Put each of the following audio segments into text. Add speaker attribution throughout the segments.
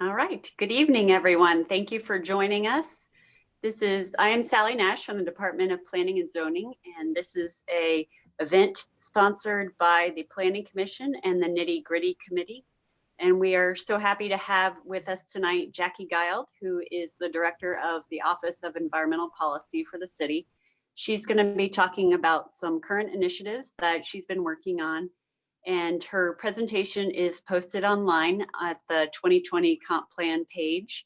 Speaker 1: All right. Good evening, everyone. Thank you for joining us. I am Sally Nash from the Department of Planning and Zoning, and this is a event sponsored by the Planning Commission and the Nitty Gritty Committee. And we are so happy to have with us tonight Jackie Guild, who is the Director of the Office of Environmental Policy for the city. She's going to be talking about some current initiatives that she's been working on. And her presentation is posted online at the 2020 Comp Plan page.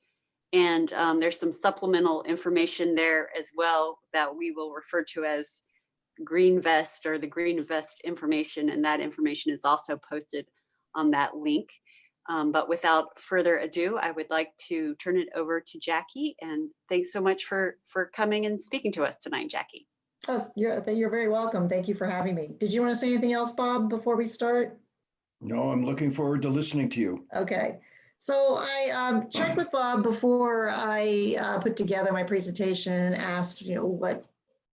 Speaker 1: And there's some supplemental information there as well that we will refer to as Green Vest or the Green Vest information. And that information is also posted on that link. But without further ado, I would like to turn it over to Jackie. And thanks so much for coming and speaking to us tonight, Jackie.
Speaker 2: Oh, you're very welcome. Thank you for having me. Did you want to say anything else, Bob, before we start?
Speaker 3: No, I'm looking forward to listening to you.
Speaker 2: Okay. So I checked with Bob before I put together my presentation and asked, what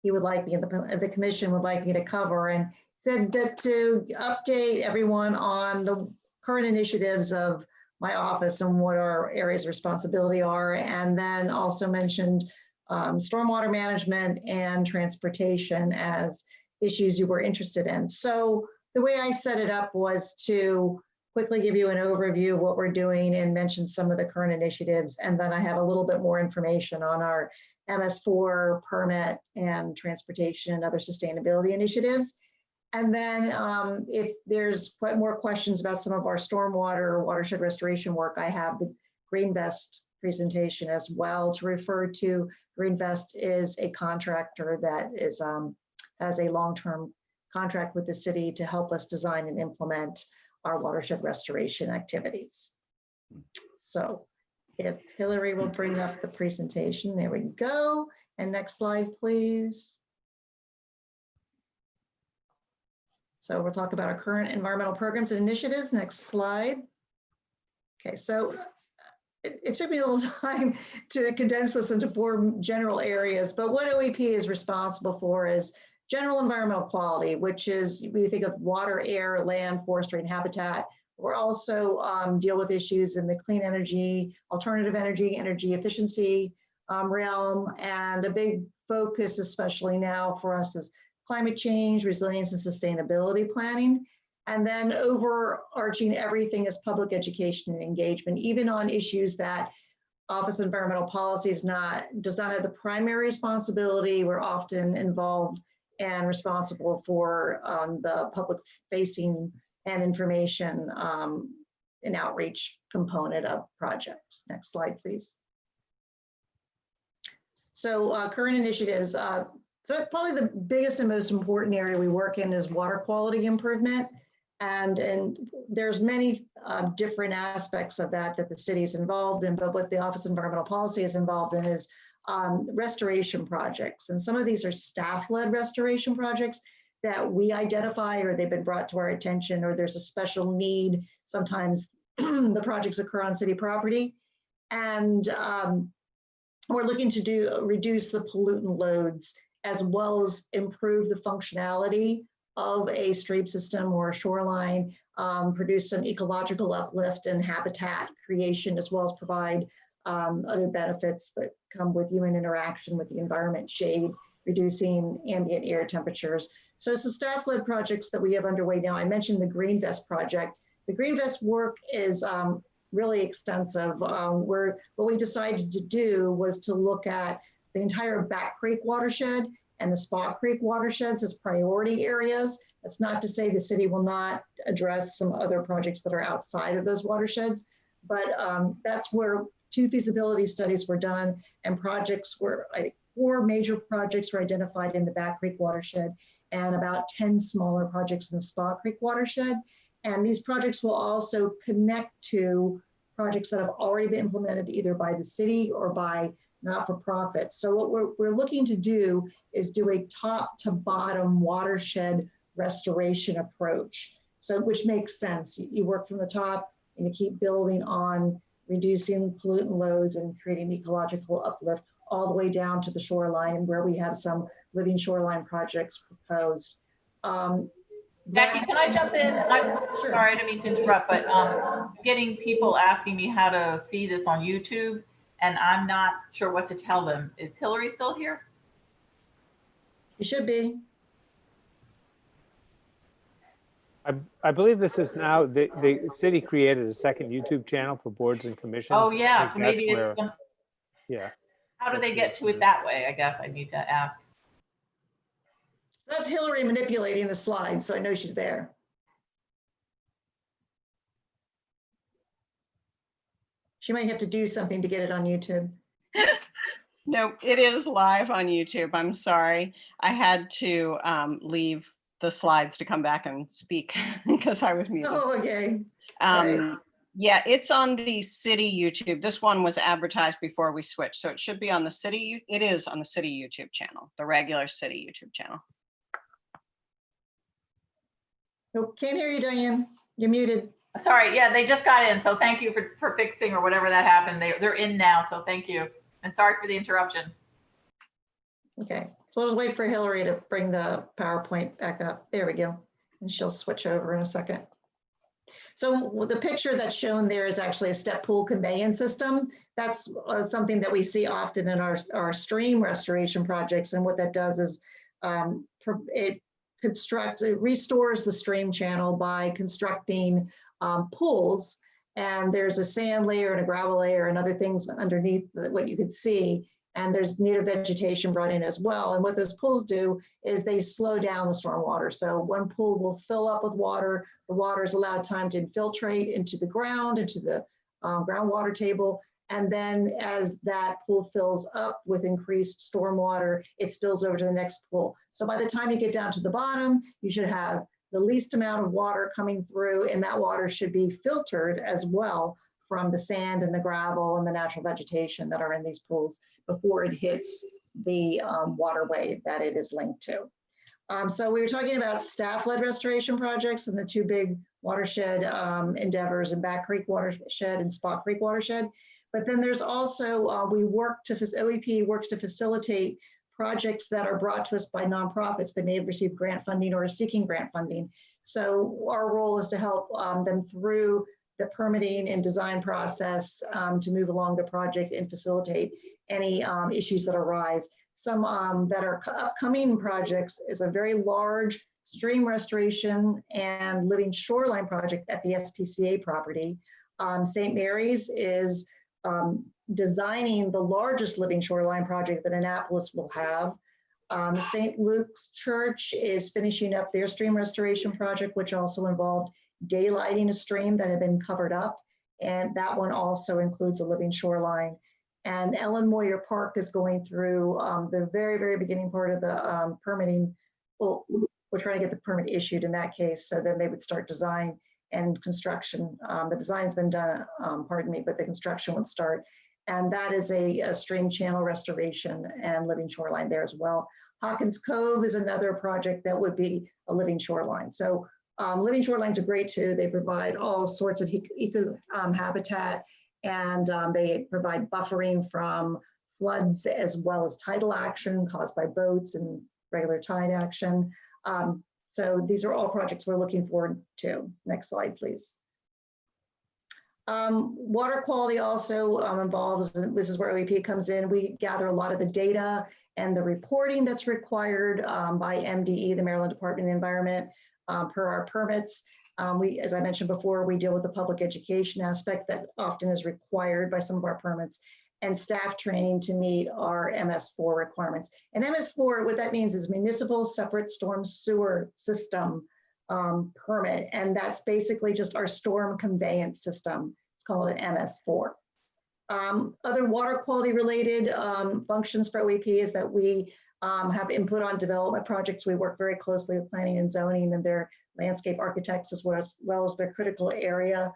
Speaker 2: he would like me and the commission would like me to cover, and said that to update everyone on the current initiatives of my office and what our areas of responsibility are, and then also mentioned stormwater management and transportation as issues you were interested in. So the way I set it up was to quickly give you an overview of what we're doing and mention some of the current initiatives. And then I have a little bit more information on our MS4 permit and transportation and other sustainability initiatives. And then if there's quite more questions about some of our stormwater watershed restoration work, I have the Green Vest presentation as well to refer to. Green Vest is a contractor that is has a long-term contract with the city to help us design and implement our watershed restoration activities. So if Hillary will bring up the presentation, there we go. And next slide, please. So we'll talk about our current environmental programs and initiatives. Next slide. Okay, so it took me a little time to condense this into 4 general areas, but what OEP is responsible for is general environmental quality, which is, we think of water, air, land, forestry, and habitat. We're also deal with issues in the clean energy, alternative energy, energy efficiency realm, and a big focus, especially now for us, is climate change, resilience, and sustainability planning. And then overarching everything is public education and engagement, even on issues that Office of Environmental Policy does not have the primary responsibility. We're often involved and responsible for the public facing and information and outreach component of projects. Next slide, please. So current initiatives, probably the biggest and most important area we work in is water quality improvement. And there's many different aspects of that the city is involved in, but what the Office of Environmental Policy is involved in is restoration projects. And some of these are staff-led restoration projects that we identify, or they've been brought to our attention, or there's a special need. Sometimes the projects occur on city property. And we're looking to reduce the pollutant loads as well as improve the functionality of a stream system or a shoreline, produce some ecological uplift and habitat creation, as well as provide other benefits that come with human interaction with the environment, shade, reducing ambient air temperatures. So some staff-led projects that we have underway now. I mentioned the Green Vest project. The Green Vest work is really extensive. What we decided to do was to look at the entire Back Creek watershed and the Spa Creek watersheds as priority areas. That's not to say the city will not address some other projects that are outside of those watersheds, but that's where 2 feasibility studies were done, and projects were, I think 4 major projects were identified in the Back Creek watershed and about 10 smaller projects in the Spa Creek watershed. And these projects will also connect to projects that have already been implemented either by the city or by not-for-profit. So what we're looking to do is do a top to bottom watershed restoration approach. So which makes sense. You work from the top and you keep building on reducing pollutant loads and creating ecological uplift all the way down to the shoreline, and where we have some living shoreline projects proposed.
Speaker 4: Jackie, can I jump in? I'm
Speaker 2: Sure.
Speaker 4: sorry, I didn't mean to interrupt, but getting people asking me how to see this on YouTube, and I'm not sure what to tell them. Is Hillary still here?
Speaker 2: You should be.
Speaker 5: I believe this is now, the city created a second YouTube channel for boards and commissions.
Speaker 4: Oh,
Speaker 5: I
Speaker 4: yeah,
Speaker 5: think
Speaker 4: so maybe
Speaker 5: that's
Speaker 4: it's,
Speaker 5: where- Yeah,
Speaker 4: how do they get to it that way? I guess I need to ask.
Speaker 2: That's Hillary manipulating the slide, so I know she's there. She might have to do something to get it on YouTube.
Speaker 6: No, it is live on YouTube. I'm sorry. I had to leave the slides to come back and speak because I was muted.
Speaker 2: Oh, okay. right.
Speaker 6: Yeah, it's on the city YouTube. This one was advertised before we switched, so it should be on the city. It is on the city YouTube channel, the regular city YouTube channel.
Speaker 2: Nope, can't hear you, Diane. You're muted.
Speaker 4: Sorry, yeah, they just got in, so thank you for fixing or whatever that happened. They're in now, so thank you. And sorry for the interruption.
Speaker 2: Okay, so we'll just wait for Hillary to bring the PowerPoint back up. There we go. And she'll switch over in a second. So the picture that's shown there is actually a step pool conveyance system. That's something that we see often in our stream restoration projects. And what that does is it restores the stream channel by constructing pools. And there's a sand layer and a gravel layer and other things underneath what you could see. And there's native vegetation brought in as well. And what those pools do is they slow down the storm water. So one pool will fill up with water. The water is allowed time to infiltrate into the ground, into the groundwater table. And then as that pool fills up with increased storm water, it spills over to the next pool. So by the time you get down to the bottom, you should have the least amount of water coming through, and that water should be filtered as well from the sand and the gravel and the natural vegetation that are in these pools before it hits the waterway that it is linked to. So we were talking about staff-led restoration projects and the two big watershed endeavors in Back Creek Watershed and Spot Creek Watershed. But then there's also, OEP works to facilitate projects that are brought to us by nonprofits that may have received grant funding or are seeking grant funding. So our role is to help them through the permitting and design process to move along the project and facilitate any issues that arise. Some that are upcoming projects is a very large stream restoration and living shoreline project at the SPCA property. St. Mary's is designing the largest living shoreline project that Annapolis will have. St. Luke's Church is finishing up their stream restoration project, which also involved daylighting a stream that had been covered up. And that one also includes a living shoreline. And Ellen Moyer Park is going through the very, very beginning part of the permitting. Well, we're trying to get the permit issued in that case. So then they would start design and construction. The design's been done, pardon me, but the construction would start. And that is a stream channel restoration and living shoreline there as well. Hawkins Cove is another project that would be a living shoreline. So living shorelines are great too. They provide all sorts of eco habitat, and they provide buffering from floods as well as tidal action caused by boats and regular tide action. So these are all projects we're looking forward to. Next slide, please. Water quality also involves, and this is where OEP comes in. We gather a lot of the data and the reporting that's required by MDE, the Maryland Department of the Environment, per our permits. As I mentioned before, we deal with the public education aspect that often is required by some of our permits, and staff training to meet our MS4 requirements. And MS4, what that means is Municipal Separate Storm Sewer System permit. And that's basically just our storm conveyance system. It's called an MS4. Other water quality related functions for OEP is that we have input on development projects. We work very closely with planning and zoning and their landscape architects as well as their critical area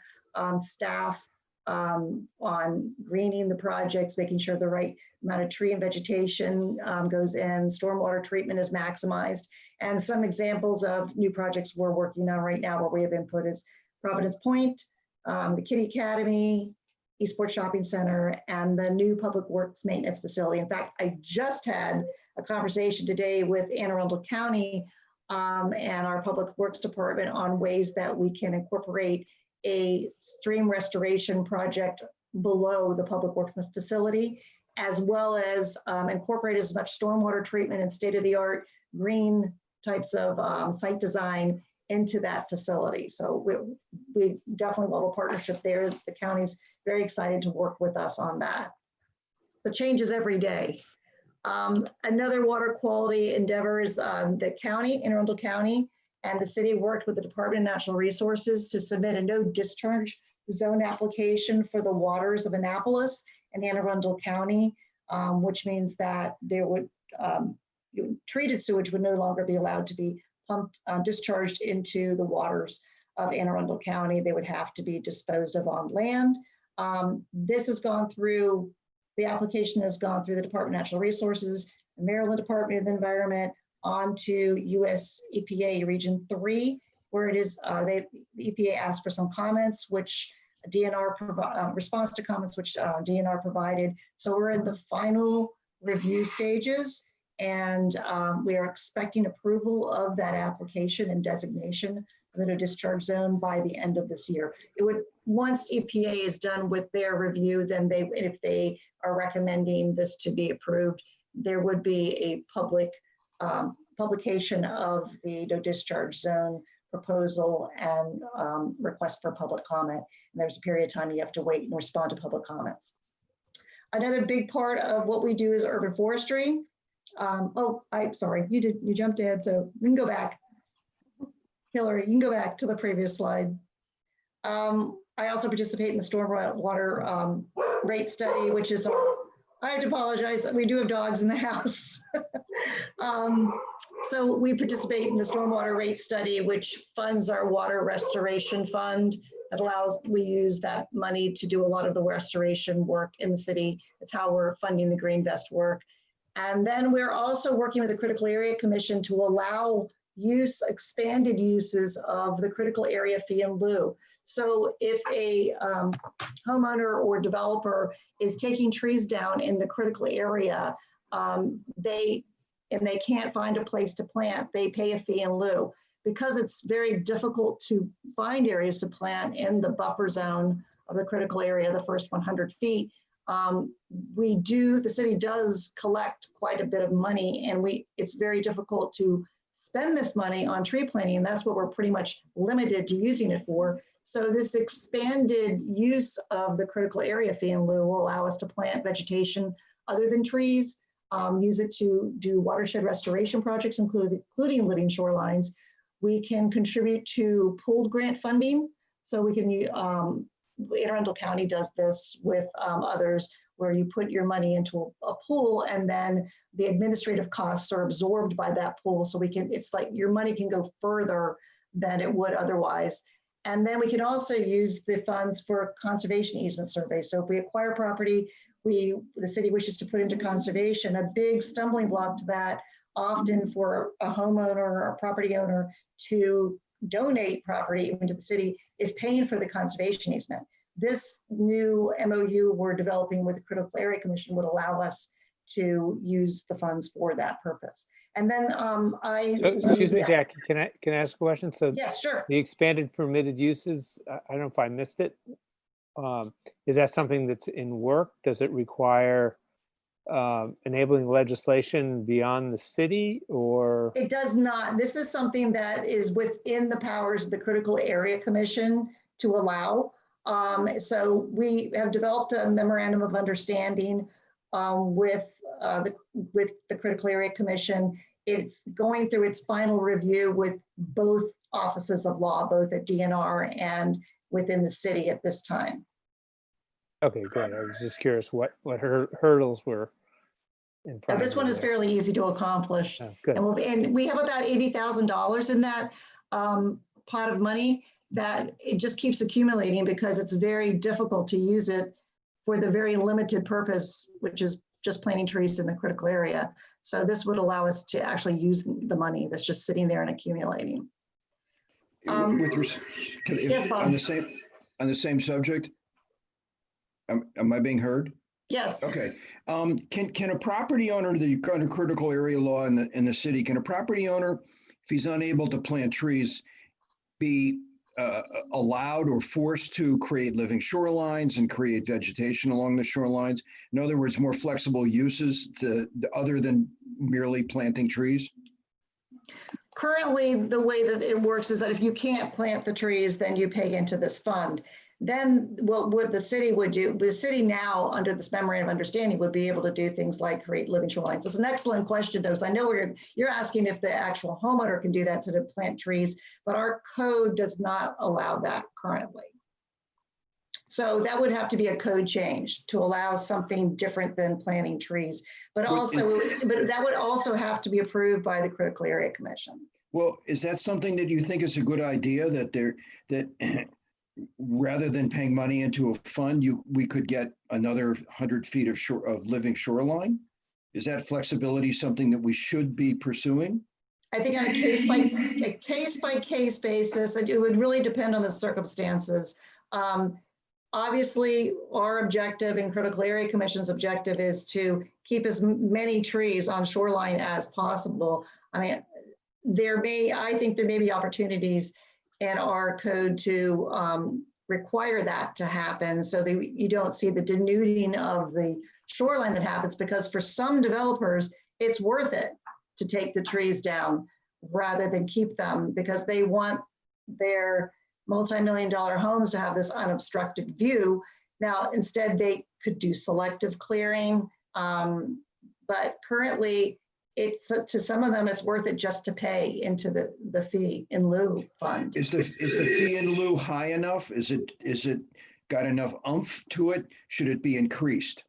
Speaker 2: staff on greening the projects, making sure the right amount of tree and vegetation goes in, stormwater treatment is maximized. And some examples of new projects we're working on right now where we have input is Providence Point, the Kitty Academy, Eastport Shopping Center, and the new Public Works Maintenance Facility. In fact, I just had a conversation today with Anne Arundel County and our Public Works Department on ways that we can incorporate a stream restoration project below the Public Works facility, as well as incorporate as much stormwater treatment and state-of-the-art green types of site design into that facility. So we definitely love a partnership there. The county's very excited to work with us on that. The changes every day. Another water quality endeavor is the county, Anne Arundel County, and the city worked with the Department of Natural Resources to submit a no discharge zone application for the waters of Annapolis and Anne Arundel County, which means that there would treated sewage would no longer be allowed to be pumped, discharged into the waters of Anne Arundel County. They would have to be disposed of on land. This has gone through, the application has gone through the Department of Natural Resources, the Maryland Department of the Environment, on to US EPA Region 3, where it is, the EPA asked for some comments, which DNR response to comments, which DNR provided. So we're in the final review stages, and we are expecting approval of that application and designation of the no discharge zone by the end of this year. It would, once EPA is done with their review, then they, if they are recommending this to be approved, there would be a public publication of the no discharge zone proposal and request for public comment. And there's a period of time you have to wait and respond to public comments. Another big part of what we do is urban forestry. Oh, I'm sorry, you jumped ahead, so we can go back. Hillary, you can go back to the previous slide. I also participate in the stormwater rate study, which is, I have to apologize, we do have dogs in the house. So we participate in the stormwater rate study, which funds our water restoration fund. That allows, we use that money to do a lot of the restoration work in the city. It's how we're funding the Green Vest work. And then we're also working with the Critical Area Commission to allow expanded uses of the critical area fee in lieu. So if a homeowner or developer is taking trees down in the critical area, they can't find a place to plant, they pay a fee in lieu. Because it's very difficult to find areas to plant in the buffer zone of the critical area, the first 100 feet, the city does collect quite a bit of money, and it's very difficult to spend this money on tree planting, and that's what we're pretty much limited to using it for. So this expanded use of the critical area fee in lieu will allow us to plant vegetation other than trees, use it to do watershed restoration projects, including living shorelines. We can contribute to pooled grant funding. So we can, Anne Arundel County does this with others, where you put your money into a pool and then the administrative costs are absorbed by that pool. So it's like your money can go further than it would otherwise. And then we can also use the funds for conservation easement surveys. So if we acquire property, the city wishes to put into conservation, a big stumbling block to that, often for a homeowner or a property owner to donate property into the city, is paying for the conservation easement. This new MOU we're developing with the Critical Area Commission would allow us to use the funds for that purpose. And then
Speaker 5: Excuse me, Jackie, can I ask a question? So
Speaker 2: yes, sure.
Speaker 5: the expanded permitted uses, I don't know if I missed it. Is that something that's in work? Does it require enabling legislation beyond the city, or?
Speaker 2: It does not. This is something that is within the powers of the Critical Area Commission to allow. So we have developed a memorandum of understanding with the Critical Area Commission. It's going through its final review with both offices of law, both at DNR and within the city at this time.
Speaker 5: Okay, good. I was just curious what hurdles were in front of
Speaker 2: This one
Speaker 5: you
Speaker 2: is
Speaker 5: there.
Speaker 2: fairly easy to accomplish.
Speaker 5: Oh, good.
Speaker 2: And we have about $80,000 in that pot of money that it just keeps accumulating because it's very difficult to use it for the very limited purpose, which is just planting trees in the critical area. So this would allow us to actually use the money that's just sitting there and accumulating. Yes, Bob.
Speaker 3: On the same subject, am I being heard?
Speaker 2: Yes.
Speaker 3: Okay. Can a property owner, under critical area law in the city, can a property owner if he's unable to plant trees, be allowed or forced to create living shorelines and create vegetation along the shorelines? In other words, more flexible uses other than merely planting trees?
Speaker 2: Currently, the way that it works is that if you can't plant the trees, then you pay into this fund. Then what the city would do, the city now under this memorandum of understanding would be able to do things like create living shorelines. It's an excellent question though, so I know you're asking if the actual homeowner can do that instead of plant trees, but our code does not allow that currently. So that would have to be a code change to allow something different than planting trees, but also, but that would also have to be approved by the Critical Area Commission.
Speaker 3: Well, is that something that you think is a good idea, that rather than paying money into a fund, we could get another 100 feet of living shoreline? Is that flexibility something that we should be pursuing?
Speaker 2: I think on a case by case basis, it would really depend on the circumstances. Obviously, our objective and Critical Area Commission's objective is to keep as many trees on shoreline as possible. I mean, I think there may be opportunities in our code to require that to happen so that you don't see the denuding of the shoreline that happens, because for some developers, it's worth it to take the trees down rather than keep them, because they want their multi-million-dollar homes to have this unobstructed view. Now, instead, they could do selective clearing, but currently, it's to some of them, it's worth it just to pay into the fee in lieu fund.
Speaker 3: Is the fee in lieu high enough? Is it got enough oomph to it? Should it be increased?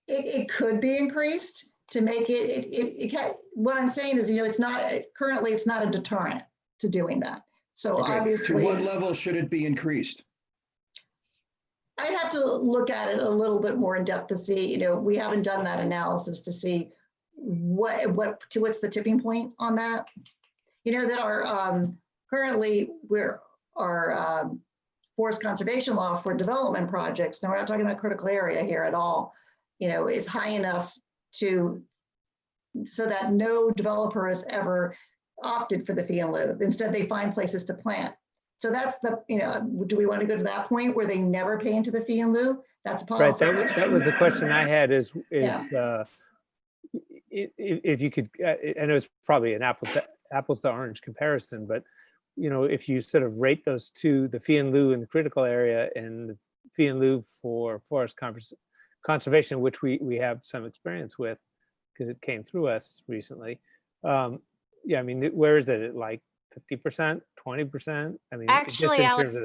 Speaker 2: It could be increased to make what I'm saying is, it's not currently, it's not a deterrent to doing that. So
Speaker 3: Okay.
Speaker 2: obviously,
Speaker 3: To what level should it be increased?
Speaker 2: I'd have to look at it a little bit more in depth to see, we haven't done that analysis to see what's the tipping point on that. That our currently our forest conservation law for development projects, now we're not talking about critical area here at all, is high enough so that no developer has ever opted for the fee in lieu. Instead, they find places to plant. So that's do we want to go to that point where they never pay into the fee in lieu? That's a policy.
Speaker 5: Right, that was the question I had if you could, I know it's probably an apples to orange comparison, but if you sort of rate those two, the fee in lieu in the critical area and the fee in lieu for forest conservation, which we have some experience with because it came through us recently. Yeah, I mean, where is it? Like 50%, 20%? I mean,
Speaker 1: Actually, Alex,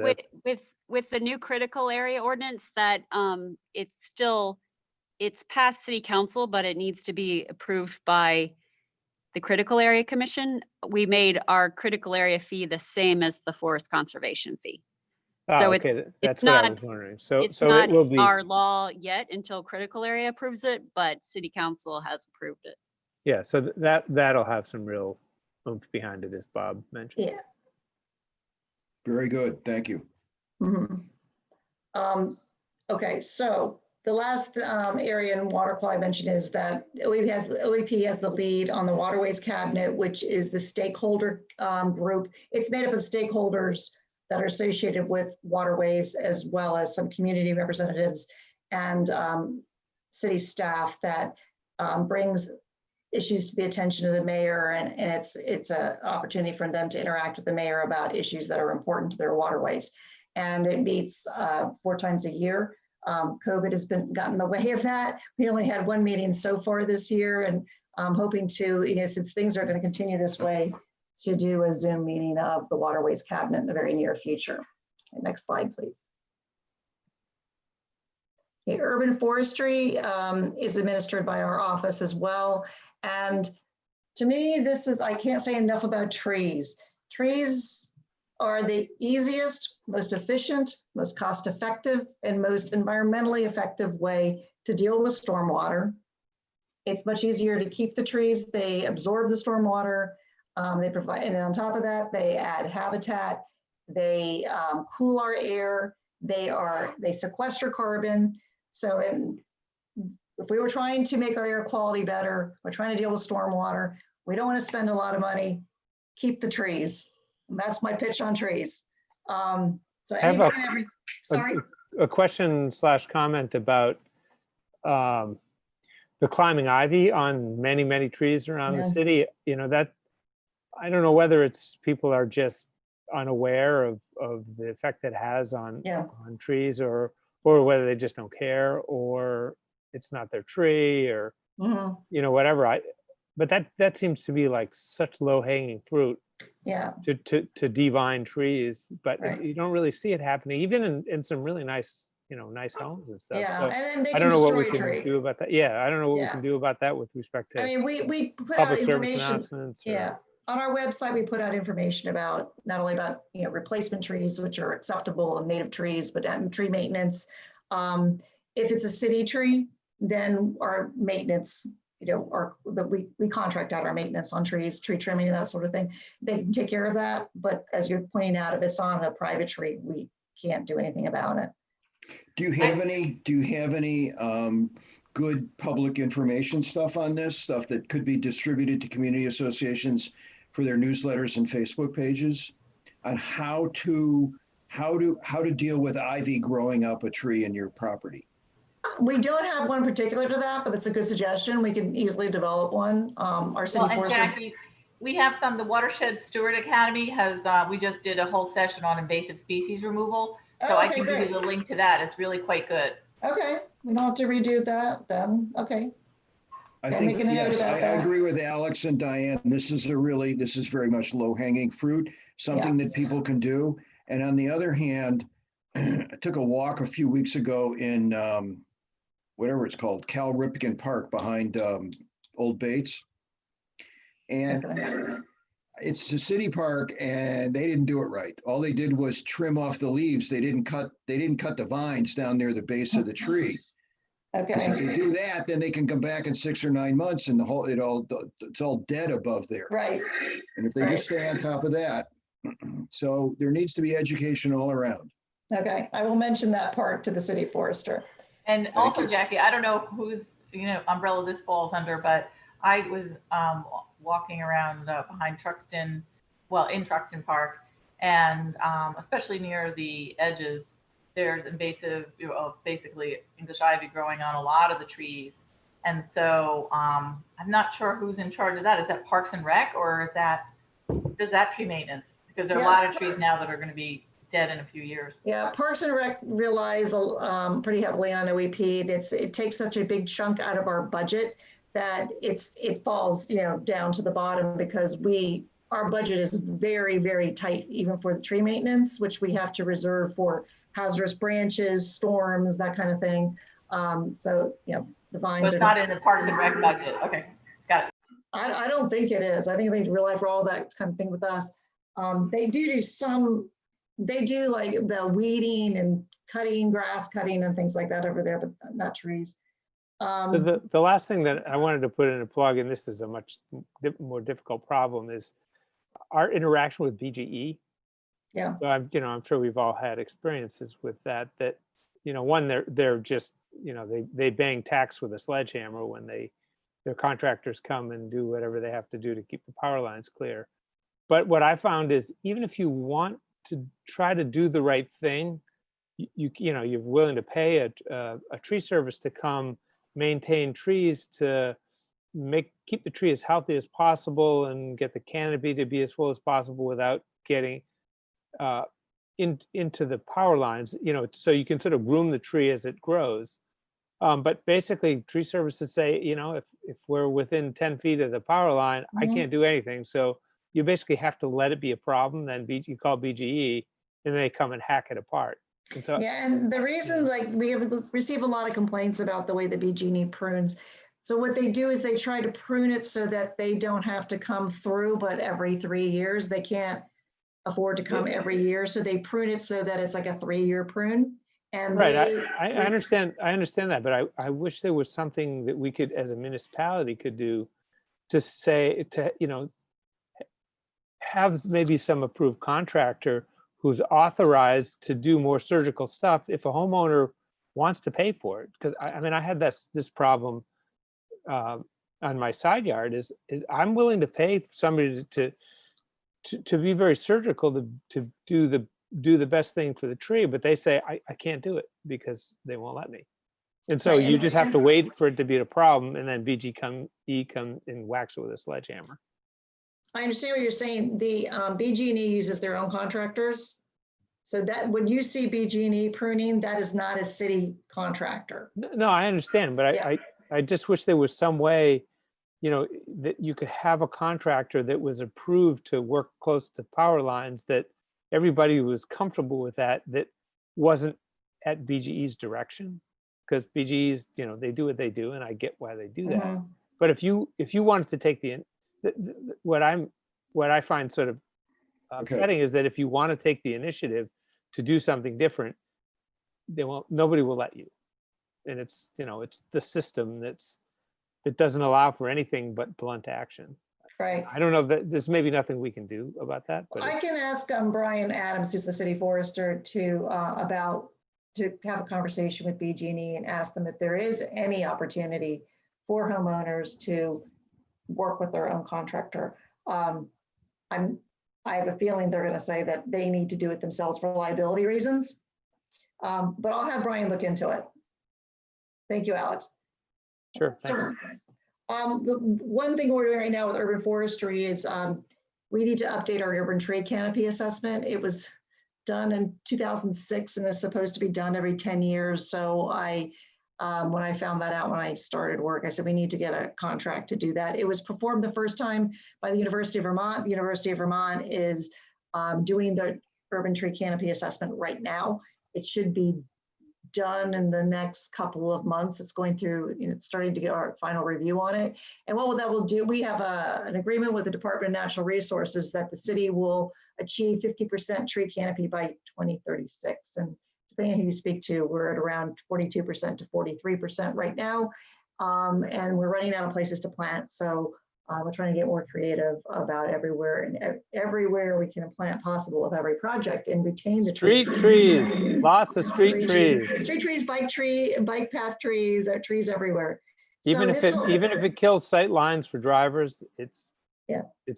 Speaker 1: with the new critical area ordinance, that it's past city council, but it needs to be approved by the Critical Area Commission. We made our critical area fee the same as the forest conservation fee. So
Speaker 5: okay, that's
Speaker 1: not,
Speaker 5: what I was wondering. So
Speaker 1: not
Speaker 5: it will be
Speaker 1: our law yet until critical area approves it, but city council has approved it.
Speaker 5: Yeah, so that'll have some real oomph behind it, as Bob mentioned.
Speaker 2: Yeah.
Speaker 3: Very good. Thank you.
Speaker 2: Mm-hmm. Okay, so the last area in water quality I mentioned is that OEP has the lead on the Waterways Cabinet, which is the stakeholder group. It's made up of stakeholders that are associated with waterways, as well as some community representatives and city staff that brings issues to the attention of the mayor, and it's an opportunity for them to interact with the mayor about issues that are important to their waterways. And it meets 4 times a year. COVID has gotten in the way of that. We only had 1 meeting so far this year, and I'm hoping to, since things are going to continue this way, to do a Zoom meeting of the Waterways Cabinet in the very near future. Okay, next slide, please. Okay, urban forestry is administered by our office as well. And to me, I can't say enough about trees. Trees are the easiest, most efficient, most cost-effective, and most environmentally effective way to deal with stormwater. It's much easier to keep the trees. They absorb the stormwater. They provide, and on top of that, they add habitat. They cool our air. They sequester carbon. So if we were trying to make our air quality better, we're trying to deal with stormwater, We don't want to spend a lot of money. Keep the trees. And that's my pitch on trees. So
Speaker 5: have
Speaker 2: anything and every, sorry.
Speaker 5: a question / comment about the climbing ivy on many, many trees around the
Speaker 2: Yeah.
Speaker 5: city. You know, that, I don't know whether it's people are just unaware of the effect that it has on
Speaker 2: Yeah.
Speaker 5: on trees, or whether they just don't care, or it's not their tree, or
Speaker 2: Mhm.
Speaker 5: you know, whatever. But that seems to be like such low hanging fruit
Speaker 2: Yeah,
Speaker 5: to divine trees, but
Speaker 2: Right.
Speaker 5: you don't really see it happening, even in some really nice, you know, nice homes and stuff.
Speaker 2: yeah,
Speaker 5: So
Speaker 2: and then they
Speaker 5: I
Speaker 2: can
Speaker 5: don't know what
Speaker 2: destroy
Speaker 5: we
Speaker 2: a
Speaker 5: can
Speaker 2: tree.
Speaker 5: do about that. Yeah, I don't know what we
Speaker 2: Yeah.
Speaker 5: can do about that with respect
Speaker 2: I
Speaker 5: to
Speaker 2: mean, we put out
Speaker 5: public service
Speaker 2: information.
Speaker 5: announcements. Or,
Speaker 2: Yeah, on our website, we put out information about, not only about, replacement trees, which are acceptable and native trees, but tree maintenance. If it's a city tree, then our maintenance, we contract out our maintenance on trees, tree trimming and that sort of thing. They can take care of that, but as you're pointing out, if it's on a private tree, we can't do anything about it.
Speaker 3: Do you have any good public information stuff on this, stuff that could be distributed to community associations for their newsletters and Facebook pages on how to deal with ivy growing up a tree in your property?
Speaker 2: We don't have one particular to that, but that's a good suggestion. We can easily develop one. Our city
Speaker 4: Well, and
Speaker 2: forester.
Speaker 4: Jackie, we have some, the Watershed Steward Academy has, we just did a whole session on invasive species removal. So
Speaker 2: Oh,
Speaker 4: I
Speaker 2: okay,
Speaker 4: can give you
Speaker 2: great.
Speaker 4: the link to that. It's really quite good.
Speaker 2: Okay, we don't have to redo that then. Okay.
Speaker 3: I
Speaker 2: Yeah,
Speaker 3: think,
Speaker 2: making a note
Speaker 3: yes,
Speaker 2: about
Speaker 3: I
Speaker 2: that.
Speaker 3: agree with Alex and Diane. This is very much low hanging fruit, something that people can do. And on the other hand, I took a walk a few weeks ago in whatever it's called, Cal Ripken Park behind Old Bates. And
Speaker 2: Okay.
Speaker 3: it's a city park and they didn't do it right. All they did was trim off the leaves. They didn't cut the vines down near the base of the tree. Because if
Speaker 2: Okay,
Speaker 3: they do that, then they can come back in 6 or 9 months and it's all dead above there.
Speaker 2: right.
Speaker 3: And if they just stay on top of that, so there needs to be education all around.
Speaker 2: Okay, I will mention that part to the city forester.
Speaker 4: And also,
Speaker 3: you.
Speaker 4: Jackie, I don't know whose, umbrella this falls under, but I was walking around behind Truxton, well, in Truxton Park, and especially near the edges, there's invasive, basically English ivy growing on a lot of the trees. And so I'm not sure who's in charge of that. Is that Parks and Rec, or does that tree maintenance? Because there are a lot of trees now that are going to be dead in a few years.
Speaker 2: Yeah, Parks and Rec relies pretty heavily on OEP. It takes such a big chunk out of our budget that it falls down to the bottom, because our budget is very, very tight, even for the tree maintenance, which we have to reserve for hazardous branches, storms, that kind of thing. So the vines.
Speaker 4: So it's not in the Parks and Rec budget. Okay, got it.
Speaker 2: I don't think it is. I think they rely for all that kind of thing with us. They do like the weeding and cutting, grass cutting and things like that over there, but not trees.
Speaker 5: so the last thing that I wanted to put in a plug, and this is a much more difficult problem, is our interaction with BGE.
Speaker 2: Yeah.
Speaker 5: So I'm sure we've all had experiences with that. One, they're just, they bang tacks with a sledgehammer when their contractors come and do whatever they have to do to keep the power lines clear. But what I found is, even if you want to try to do the right thing, you're willing to pay a tree service to come maintain trees to keep the tree as healthy as possible and get the canopy to be as full as possible without getting into the power lines, so you can sort of groom the tree as it grows. But basically, tree services say, if we're within 10 feet of the power line, I can't do anything. So you basically have to let it be a problem. Then you call BGE, and they come and hack it apart. And so,
Speaker 2: and the reason, we have received a lot of complaints about the way the BGE prunes. So what they do is they try to prune it so that they don't have to come through, but every 3 years. They can't afford to come every year, so they prune it so that it's like a 3-year prune. And
Speaker 5: right, I understand that, but I wish there was something that we could, as a municipality, could do to say have maybe some approved contractor who's authorized to do more surgical stuff if a homeowner wants to pay for it. Because I had this problem on my side yard is I'm willing to pay somebody to be very surgical to do the best thing for the tree, but they say I can't do it because they won't let me. And so
Speaker 2: Right,
Speaker 5: you
Speaker 2: and-
Speaker 5: just have to wait for it to be a problem, and then BG&E come and whacks it with a sledgehammer.
Speaker 2: I understand what you're saying. The BG&E uses their own contractors. So that when you see BG&E pruning, that is not a city contractor.
Speaker 5: No, I understand, but
Speaker 2: Yeah.
Speaker 5: I just wish there was some way, that you could have a contractor that was approved to work close to power lines, that everybody was comfortable with that wasn't at BGE's direction. Because BGE's, they do what they do, and I get why they do that.
Speaker 2: Mhm.
Speaker 5: But if you wanted to take what I find sort of upsetting is that if you want to take the initiative to do something different, nobody will let you. And it's the system that doesn't allow for anything but blunt action.
Speaker 2: Right.
Speaker 5: I don't know that there's maybe nothing we can do about that, but
Speaker 2: I can ask Brian Adams, who's the city forester, to have a conversation with BG&E and ask them if there is any opportunity for homeowners to work with their own contractor. I have a feeling they're going to say that they need to do it themselves for liability reasons. But I'll have Brian look into it. Thank you, Alex.
Speaker 5: sure. Thanks.
Speaker 2: Sure. The one thing we're doing right now with urban forestry is we need to update our urban tree canopy assessment. It was done in 2006 and is supposed to be done every 10 years. So when I found that out when I started work, I said we need to get a contract to do that. It was performed the first time by the University of Vermont. The University of Vermont is doing the urban tree canopy assessment right now. It should be done in the next couple of months. It's going through, it's starting to get our final review on it. And what that will do, we have an agreement with the Department of Natural Resources that the city will achieve 50% tree canopy by 2036. And depending on who you speak to, we're at around 42% to 43% right now. And we're running out of places to plant. So we're trying to get more creative about everywhere we can plant possible with every project and retain the
Speaker 5: Street trees, lots of street trees.
Speaker 2: Street trees, bike path trees, trees everywhere.
Speaker 5: Even if it kills sight lines for drivers, it's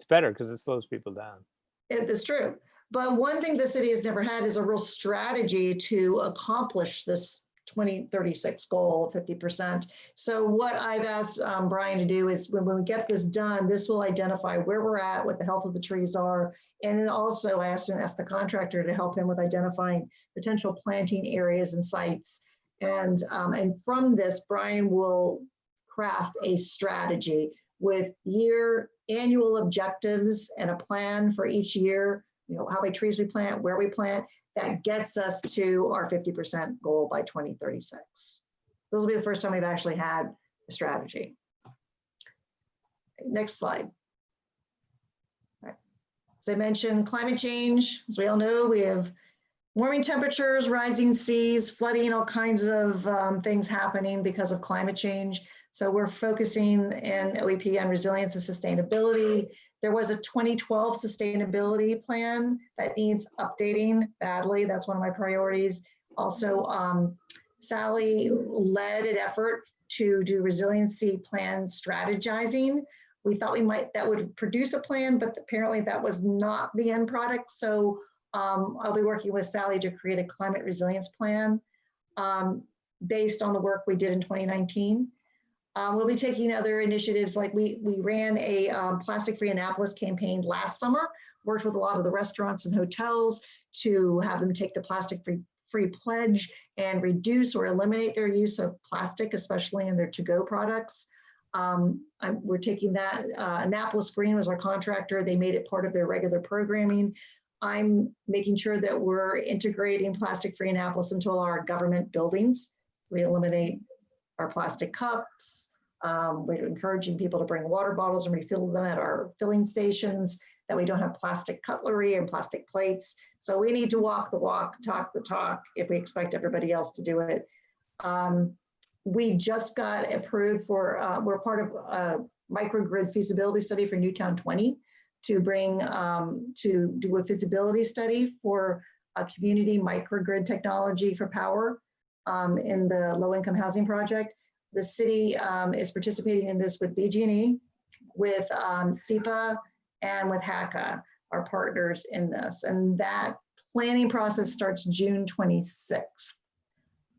Speaker 5: better because it slows people down.
Speaker 2: It's true. But one thing the city has never had is a real strategy to accomplish this 2036 goal of 50%. So what I've asked Brian to do is when we get this done, this will identify where we're at, what the health of the trees are. And then also I asked the contractor to help him with identifying potential planting areas and sites. And from this, Brian will craft a strategy with annual objectives and a plan for each year, how many trees we plant, where we plant, that gets us to our 50% goal by 2036. This will be the first time we've actually had a strategy. Next slide. All right. As I mentioned, climate change, as we all know, we have warming temperatures, rising seas, flooding, all kinds of things happening because of climate change. So we're focusing in OEP on resilience and sustainability. There was a 2012 sustainability plan that needs updating badly. That's one of my priorities. Also, Sally led an effort to do resiliency plan strategizing. We thought that would produce a plan, but apparently that was not the end product. So I'll be working with Sally to create a climate resilience plan based on the work we did in 2019. We'll be taking other initiatives, like we ran a plastic-free Annapolis campaign last summer, worked with a lot of the restaurants and hotels to have them take the plastic-free pledge and reduce or eliminate their use of plastic, especially in their to-go products. We're taking that. Annapolis Green was our contractor. They made it part of their regular programming. I'm making sure that we're integrating plastic-free Annapolis into all our government buildings. So we eliminate our plastic cups. We're encouraging people to bring water bottles and refill them at our filling stations, that we don't have plastic cutlery and plastic plates. So we need to walk the walk, talk the talk if we expect everybody else to do it. We just got approved for, we're part of a microgrid feasibility study for Newtown 20 to do a feasibility study for a community microgrid technology for power in the low-income housing project. The city is participating in this with BG&E, with SEPA, and with HACA, our partners in this. And that planning process starts June 26th.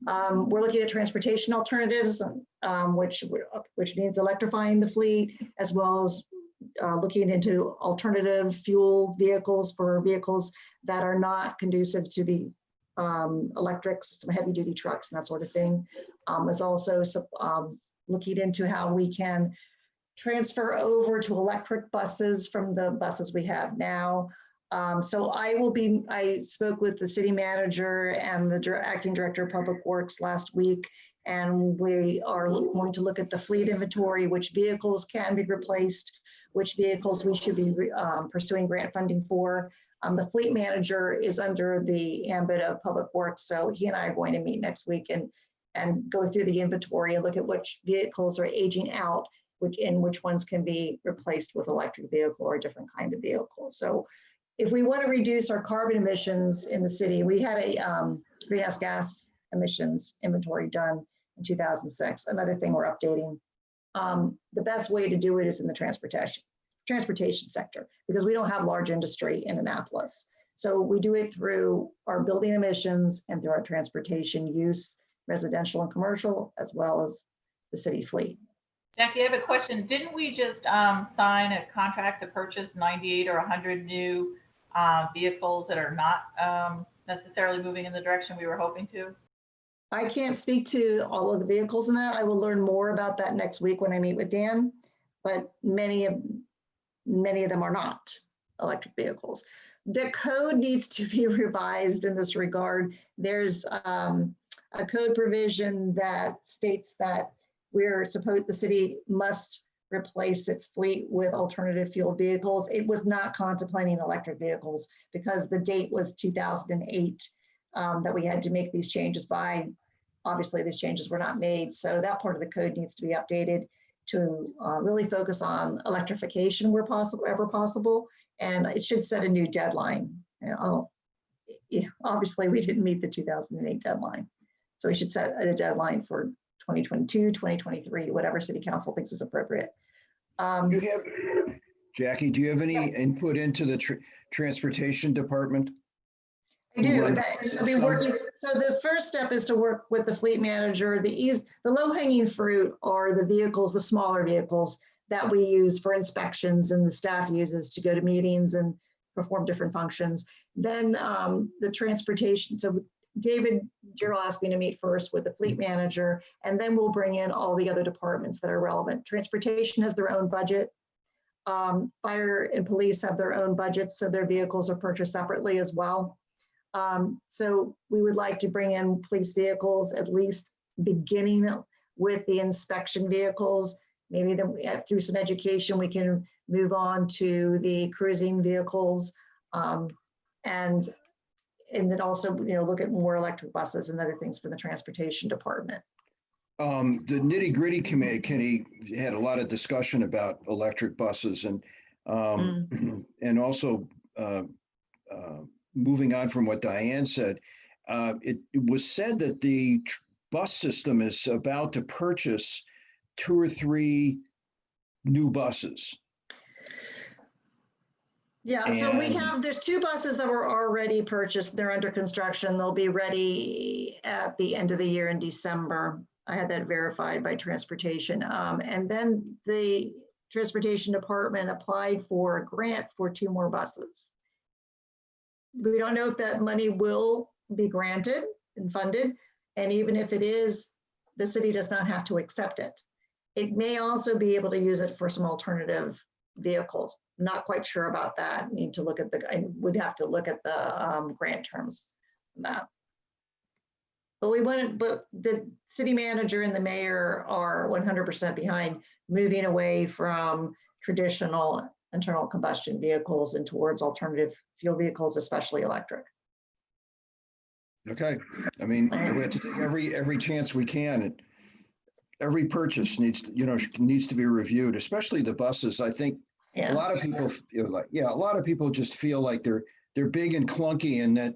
Speaker 2: We're looking at transportation alternatives, which means electrifying the fleet, as well as looking into alternative fuel vehicles for vehicles that are not conducive to be electrics, some heavy duty trucks and that sort of thing. It's also looking into how we can transfer over to electric buses from the buses we have now. So I spoke with the city manager and the acting director of public works last week, and we are going to look at the fleet inventory, which vehicles can be replaced, which vehicles we should be pursuing grant funding for. The fleet manager is under the ambit of public works, so he and I are going to meet next week and go through the inventory and look at which vehicles are aging out, which ones can be replaced with electric vehicle or a different kind of vehicle. So if we want to reduce our carbon emissions in the city, we had a greenhouse gas emissions inventory done in 2006. Another thing we're updating. The best way to do it is in the transportation sector, because we don't have large industry in Annapolis. So we do it through our building emissions and through our transportation use, residential and commercial, as well as the city fleet.
Speaker 4: Jackie, I have a question. Didn't we just sign a contract to purchase 98 or 100 new vehicles that are not necessarily moving in the direction we were hoping to?
Speaker 2: I can't speak to all of the vehicles in that. I will learn more about that next week when I meet with Dan, but many of them are not electric vehicles. The code needs to be revised in this regard. There's a code provision that states that the city must replace its fleet with alternative fuel vehicles. It was not contemplating electric vehicles because the date was 2008 that we had to make these changes by. Obviously, these changes were not made. So that part of the code needs to be updated to really focus on electrification where possible, ever possible. And it should set a new deadline. Obviously, we didn't meet the 2008 deadline. So we should set a deadline for 2022, 2023, whatever city council thinks is appropriate.
Speaker 3: Jackie, do you have any input into the transportation department?
Speaker 2: I do. I've been working. So the first step is to work with the fleet manager. The low-hanging fruit are the vehicles, the smaller vehicles that we use for inspections and the staff uses to go to meetings and perform different functions. Then the transportation. So David Gerald asked me to meet first with the fleet manager, and then we'll bring in all the other departments that are relevant. Transportation has their own budget. Fire and police have their own budgets, so their vehicles are purchased separately as well. So we would like to bring in police vehicles, at least beginning with the inspection vehicles. Maybe then through some education, we can move on to the cruising vehicles, and then also, look at more electric buses and other things for the transportation department.
Speaker 3: The Nitty Gritty committee had a lot of discussion about electric buses and also moving on from what Diane said, it was said that the bus system is about to purchase 2 or 3 new buses.
Speaker 2: Yeah, so there's 2 buses that were already purchased. They're under construction. They'll be ready at the end of the year in December. I had that verified by transportation. And then the transportation department applied for a grant for 2 more buses. We don't know if that money will be granted and funded. And even if it is, the city does not have to accept it. It may also be able to use it for some alternative vehicles. Not quite sure about that. I would have to look at the grant terms on that. But the city manager and the mayor are 100% behind moving away from traditional internal combustion vehicles and towards alternative fuel vehicles, especially electric.
Speaker 3: Okay. I mean, we have to take every chance we can. And every purchase needs to be reviewed, especially the buses. I think a lot of people feel like, a lot of people just feel like they're big and clunky and that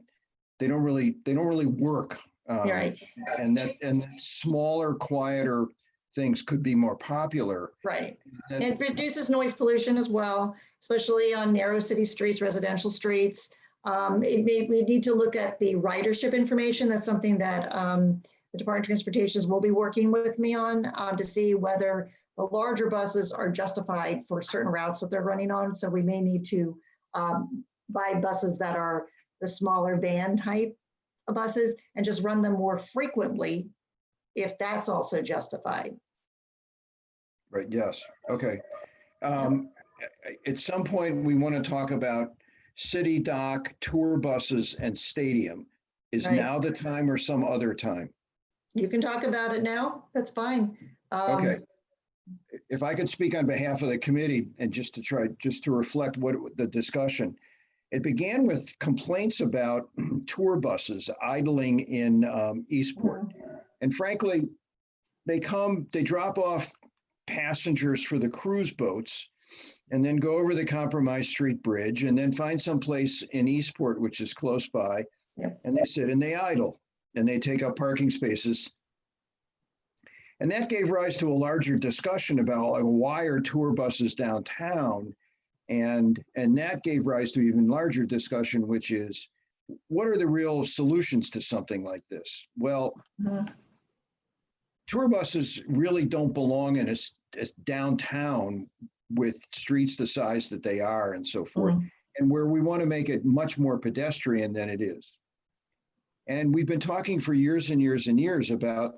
Speaker 3: they don't really work.
Speaker 2: Right.
Speaker 3: And that smaller, quieter things could be more popular.
Speaker 2: Right.
Speaker 3: And
Speaker 2: And it reduces noise pollution as well, especially on narrow city streets, residential streets. We need to look at the ridership information. That's something that the Department of Transportation will be working with me on to see whether the larger buses are justified for certain routes that they're running on. So we may need to buy buses that are the smaller van type of buses and just run them more frequently if that's also justified.
Speaker 3: Right, yes, okay. At some point, we want to talk about city dock, tour buses, and stadium. Is
Speaker 2: Right.
Speaker 3: now the time or some other time?
Speaker 2: You can talk about it now. That's fine.
Speaker 3: Okay. If I could speak on behalf of the committee and just to reflect what the discussion. It began with complaints about tour buses idling in Eastport. And frankly, they drop off passengers for the cruise boats and then go over the Compromise Street Bridge and then find some place in Eastport, which is close by.
Speaker 2: Yep.
Speaker 3: And they sit and they idle and they take up parking spaces. And that gave rise to a larger discussion about like, why are tour buses downtown? And that gave rise to even larger discussion, which is, what are the real solutions to something like this? Well, tour buses really don't belong in a downtown with streets the size that they are and so forth, and where we want to make it much more pedestrian than it is. And we've been talking for years and years and years about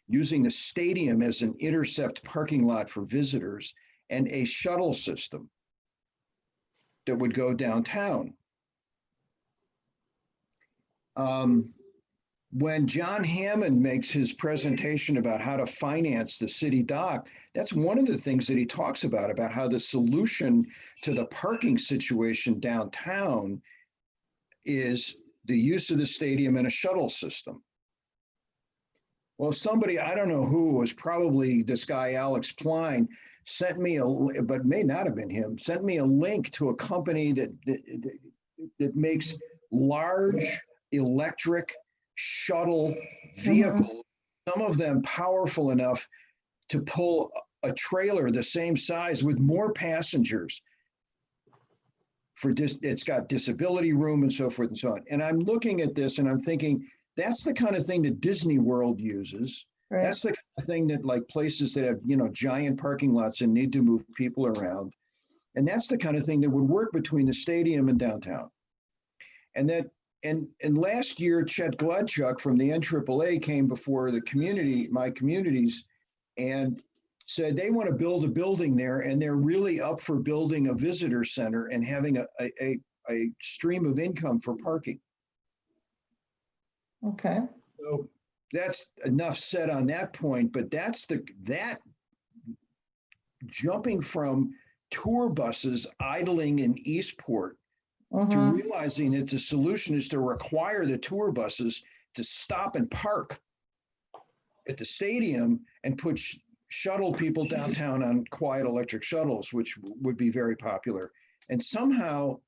Speaker 3: using the stadium as an intercept parking lot for visitors and a shuttle system that would go downtown. When John Hammond makes his presentation about how to finance the city dock, that's one of the things that he talks about how the solution to the parking situation downtown is the use of the stadium and a shuttle system. Well, somebody, I don't know who, was probably this guy, Alex Pline, sent me but may not have been him, sent me a link to a company that makes large electric shuttle vehicles, some of them powerful enough to pull a trailer the same size with more passengers. It's got disability room and so forth and so on. And I'm looking at this and I'm thinking, that's the kind of thing that Disney World uses.
Speaker 2: Right.
Speaker 3: That's the kind of thing that like places that have, giant parking lots and need to move people around. And that's the kind of thing that would work between the stadium and downtown. And last year, Chet Gladchuk from the NAAA came before my communities, and said they want to build a building there, and they're really up for building a visitor center and having a stream of income for parking.
Speaker 2: Okay.
Speaker 3: So that's enough said on that point, but that jumping from tour buses idling in Eastport to realizing that the solution is to require the tour buses to stop and park at the stadium and put shuttle people downtown on quiet electric shuttles, which would be very popular. And somehow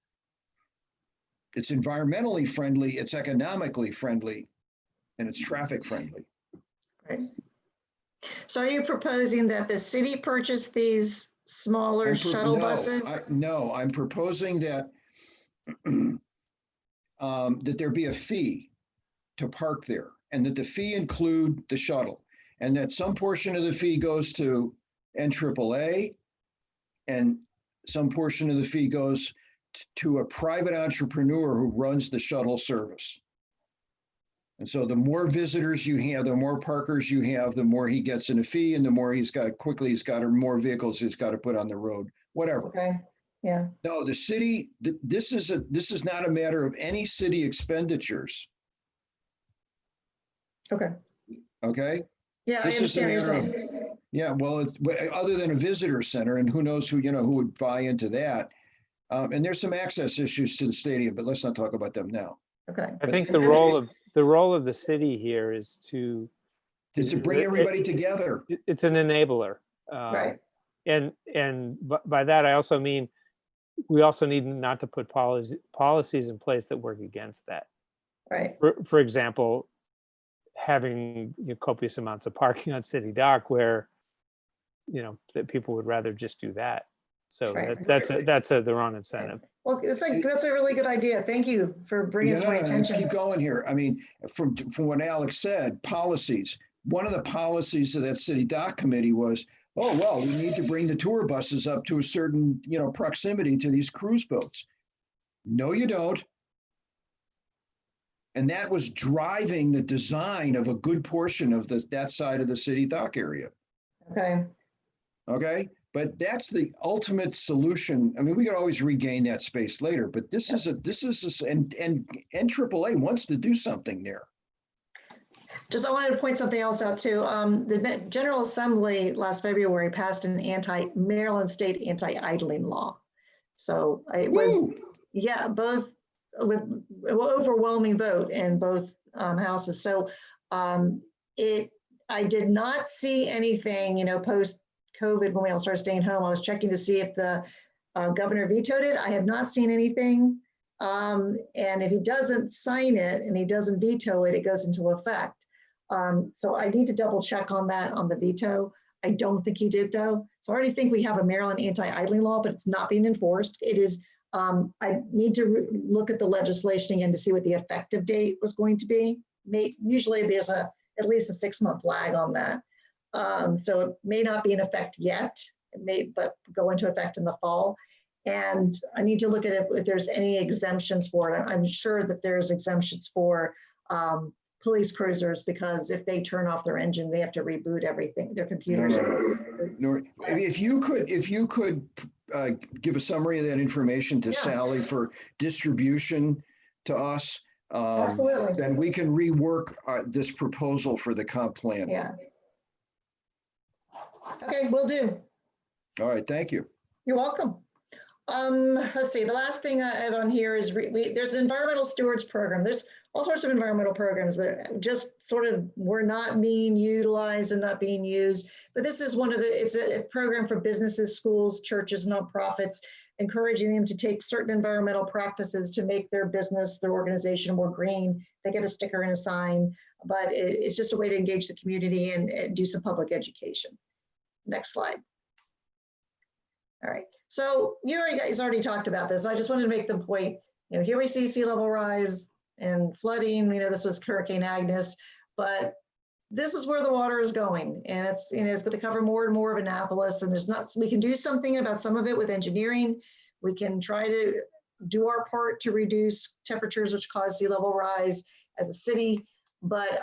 Speaker 3: it's environmentally friendly, it's economically friendly, and it's traffic friendly.
Speaker 2: Right. So are you proposing that the city purchase these smaller shuttle buses?
Speaker 3: No, I'm proposing that that there be a fee to park there, and that the fee include the shuttle, and that some portion of the fee goes to NAAA, and some portion of the fee goes to a private entrepreneur who runs the shuttle service. And so the more visitors you have, the more parkers you have, the more he gets in a fee, and the more he's got more vehicles he's got to put on the road, whatever.
Speaker 2: Okay. Yeah.
Speaker 3: No, the city, this is not a matter of any city expenditures.
Speaker 2: Okay.
Speaker 3: Okay.
Speaker 2: Yeah, I
Speaker 3: This is a
Speaker 2: understand what you're
Speaker 3: matter
Speaker 2: saying.
Speaker 3: Yeah, well, it's other than a visitor center, and who knows who would buy into that. And there's some access issues to the stadium, but let's not talk about them now.
Speaker 2: Okay.
Speaker 5: I think the role of the city here is to
Speaker 3: bring everybody together.
Speaker 5: It's an enabler.
Speaker 2: Right.
Speaker 5: And by that, I also mean we also need not to put policies in place that work against that.
Speaker 2: Right.
Speaker 5: For example, having copious amounts of parking on City Dock where, that people would rather just do that. So
Speaker 2: Right.
Speaker 5: that's the wrong incentive.
Speaker 2: Well, that's a really good idea. Thank you for bringing it to my
Speaker 3: Let's
Speaker 2: attention.
Speaker 3: keep going here. I mean, from what Alex said, policies. One of the policies of that city dock committee was, oh, well, we need to bring the tour buses up to a certain, proximity to these cruise boats. No, you don't. And that was driving the design of a good portion of that side of the city dock area.
Speaker 2: Okay.
Speaker 3: Okay. But that's the ultimate solution. I mean, we could always regain that space later, but and AAA wants to do something there.
Speaker 2: Just I wanted to point something else out too. The General Assembly last February passed an Maryland state anti-idling law. So it was,
Speaker 3: Woo!
Speaker 2: yeah, both with overwhelming vote in both houses. So I did not see anything, post COVID when we all started staying home. I was checking to see if the governor vetoed it. I have not seen anything. And if he doesn't sign it and he doesn't veto it, it goes into effect. So I need to double check on that on the veto. I don't think he did though. So I already think we have a Maryland anti-idling law, but it's not being enforced. It is, I need to look at the legislation again to see what the effective date was going to be. Usually there's at least a 6-month lag on that. So it may not be in effect yet, but go into effect in the fall. And I need to look at it if there's any exemptions for it. I'm sure that there's exemptions for police cruisers, because if they turn off their engine, they have to reboot everything, their computers.
Speaker 3: No. If you could give a summary of that information to Sally for distribution to us,
Speaker 2: Absolutely.
Speaker 3: then we can rework this proposal for the comp plan.
Speaker 2: Yeah. Okay, will do.
Speaker 3: All right, thank you.
Speaker 2: You're welcome. Let's see, the last thing I have on here is there's an environmental stewards program. There's all sorts of environmental programs that just sort of were not being utilized and not being used. But this is it's a program for businesses, schools, churches, nonprofits, encouraging them to take certain environmental practices to make their business, their organization more green. They get a sticker and a sign, but it's just a way to engage the community and do some public education. Next slide. All right, so you guys already talked about this. I just wanted to make the point, here we see sea level rise and flooding. This was Hurricane Agnes, but this is where the water is going, and it's it's going to cover more and more of Annapolis. And we can do something about some of it with engineering. We can try to do our part to reduce temperatures, which cause sea level rise as a city. But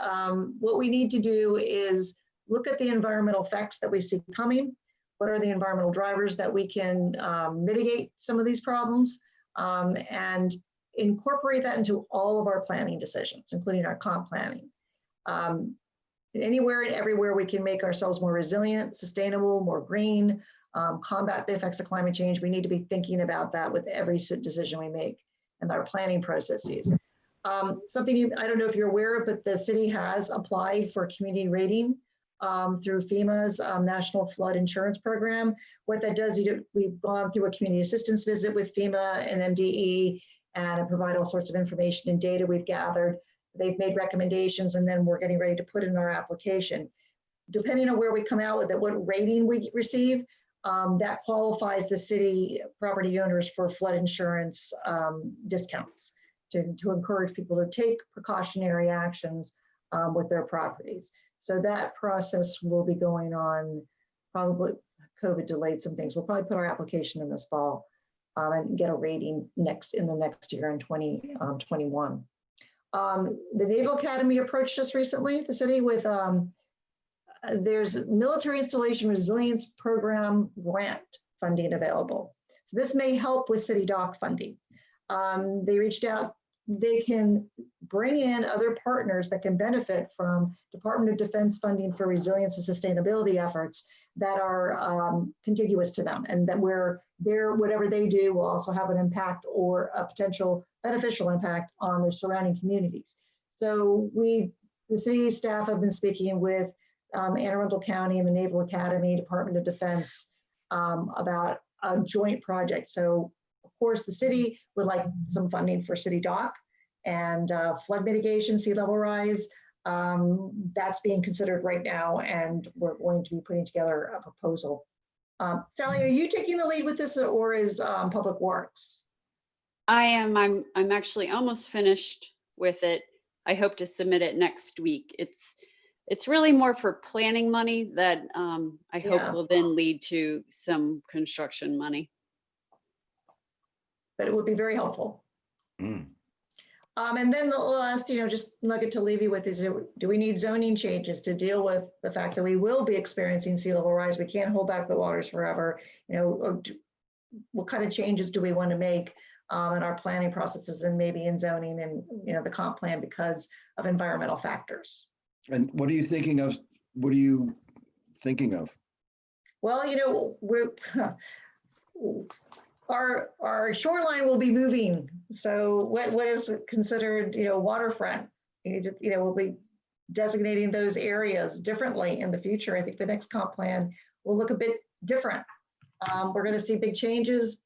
Speaker 2: what we need to do is look at the environmental effects that we see coming. What are the environmental drivers that we can mitigate some of these problems, and incorporate that into all of our planning decisions, including our comp planning. Anywhere and everywhere we can make ourselves more resilient, sustainable, more green, combat the effects of climate change, we need to be thinking about that with every decision we make and our planning processes. Something I don't know if you're aware of, but the city has applied for community rating through FEMA's National Flood Insurance Program. What that does, we've gone through a community assistance visit with FEMA and MDE and provide all sorts of information and data we've gathered. They've made recommendations, and then we're getting ready to put in our application. Depending on where we come out with it, what rating we receive, that qualifies the city property owners for flood insurance discounts to encourage people to take precautionary actions with their properties. So that process will be going on. Probably COVID delayed some things. We'll probably put our application in this fall and get a rating in the next year in 2021. The Naval Academy approached us recently, the city, with there's Military Installation Resilience Program grant funding available. So this may help with city dock funding. They reached out. They can bring in other partners that can benefit from Department of Defense funding for resilience and sustainability efforts that are contiguous to them, and that whatever they do will also have an impact or a potential beneficial impact on their surrounding communities. So the city staff have been speaking with Anne Arundel County and the Naval Academy, Department of Defense about a joint project. So of course, the city would like some funding for city dock and flood mitigation, sea level rise. That's being considered right now, and we're going to be putting together a proposal. Sally, are you taking the lead with this, or is Public Works?
Speaker 1: I am. I'm actually almost finished with it. I hope to submit it next week. It's really more for planning money that I hope
Speaker 2: Yeah.
Speaker 1: will then lead to some construction money.
Speaker 2: But it would be very helpful.
Speaker 3: Mm.
Speaker 2: And then the last, just nugget to leave you with is, do we need zoning changes to deal with the fact that we will be experiencing sea level rise? We can't hold back the waters forever. What kind of changes do we want to make in our planning processes, and maybe in zoning and, the comp plan, because of environmental factors?
Speaker 3: And what are you thinking of? What are you thinking of?
Speaker 2: Well, our shoreline will be moving. So what is considered, waterfront? We'll be designating those areas differently in the future. I think the next comp plan will look a bit different. We're going to see big changes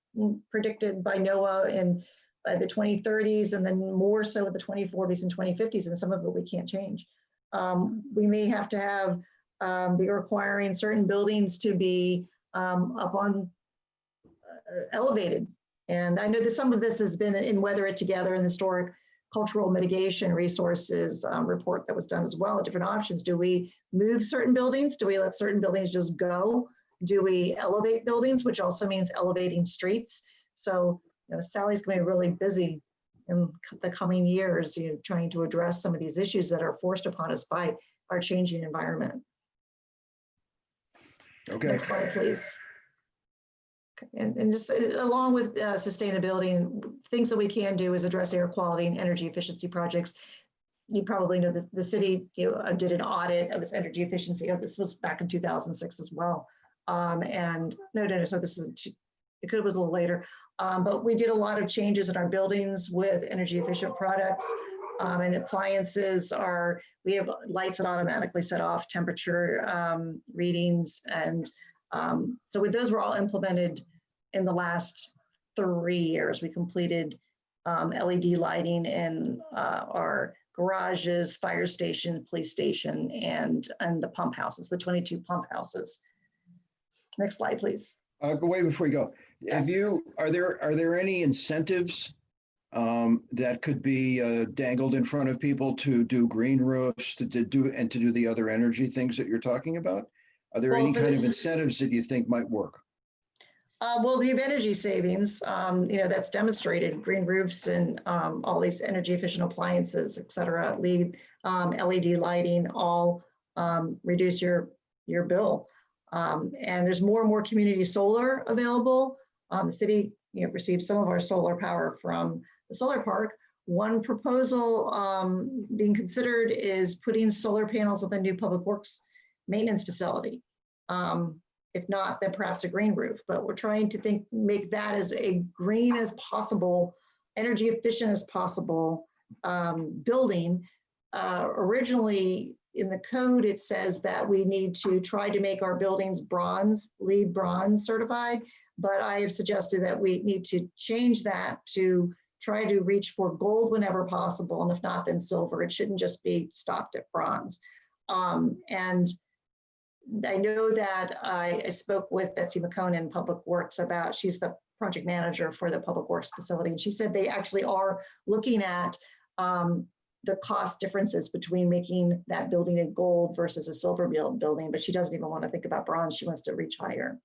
Speaker 2: predicted by NOAA and by the 2030s, and then more so in the 2040s and 2050s, and some of it we can't change. We may have to have be requiring certain buildings to be up on elevated. And I know that some of this has been in Weather It Together and Historic Cultural Mitigation Resources report that was done as well, different options. Do we move certain buildings? Do we let certain buildings just go? Do we elevate buildings, which also means elevating streets? So, Sally's going to be really busy in the coming years, trying to address some of these issues that are forced upon us by our changing environment.
Speaker 3: Okay.
Speaker 2: Next slide, please. And just along with sustainability and things that we can do is address air quality and energy efficiency projects. You probably know that the city did an audit of its energy efficiency. This was back in 2006 as well. And no, so this is it was a little later. But we did a lot of changes in our buildings with energy efficient products. And appliances we have lights that automatically set off temperature readings. And so those were all implemented in the last 3 years. We completed LED lighting in our garages, fire station, police station, and the pump houses, the 22 pump houses. Next slide, please.
Speaker 3: Wait before you go.
Speaker 2: Yes.
Speaker 3: Are there any incentives that could be dangled in front of people to do green roofs, to do the other energy things that you're talking about? Are there any kind of incentives that you think might work?
Speaker 2: Well, the energy savings, that's demonstrated. Green roofs and all these energy efficient appliances, et cetera, LED lighting, all reduce your bill. And there's more and more community solar available. The city receives some of our solar power from the solar park. One proposal being considered is putting solar panels on the new public works maintenance facility. If not, then perhaps a green roof. But we're trying to make that as a green as possible, energy efficient as possible building. Originally in the code, it says that we need to try to make our buildings LEED bronze certified. But I have suggested that we need to change that to try to reach for gold whenever possible. And if not, then silver. It shouldn't just be stopped at bronze. And I know that I spoke with Betsy McCone in Public Works she's the project manager for the Public Works facility. And she said they actually are looking at the cost differences between making that building a gold versus a silver building, but she doesn't even want to think about bronze. She wants to reach higher.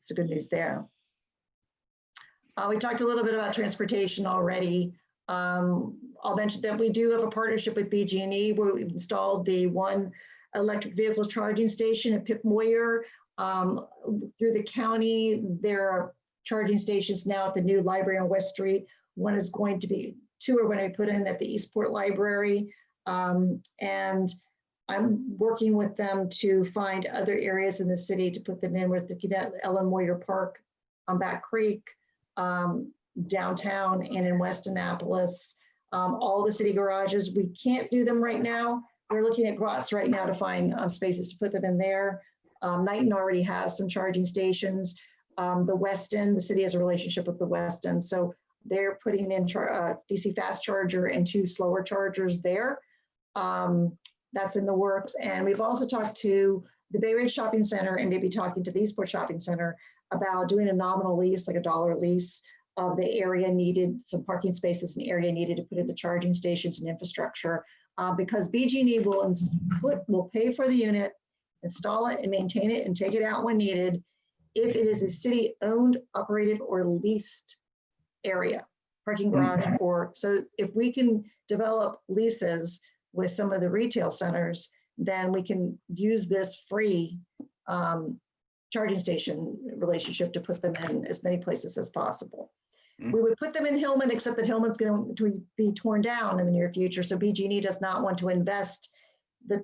Speaker 2: So good news there. We talked a little bit about transportation already. I'll mention that we do have a partnership with BG&E where we've installed the one electric vehicle charging station at Pip Moyer. Through the county, there are charging stations now at the new library on West Street. Two are going to be put in at the Eastport Library. And I'm working with them to find other areas in the city to put them in with the Ellen Moyer Park on Back Creek, downtown and in West Annapolis. All the city garages, we can't do them right now. We're looking at Gratz right now to find spaces to put them in there. Knighton already has some charging stations. The Weston, the city has a relationship with the Weston. So they're putting in DC fast charger and 2 slower chargers there. That's in the works. And we've also talked to the Bay Ridge Shopping Center and maybe talking to the Eastport Shopping Center about doing a nominal lease, like $1 lease of the area needed, some parking spaces and area needed to put in the charging stations and infrastructure, because BG&E will pay for the unit, install it and maintain it and take it out when needed if it is a city-owned, operated, or leased area, parking garage, or so if we can develop leases with some of the retail centers, then we can use this free charging station relationship to put them in as many places as possible. We would put them in Hillman, except that Hillman's going to be torn down in the near future. So BG&E does not want to invest the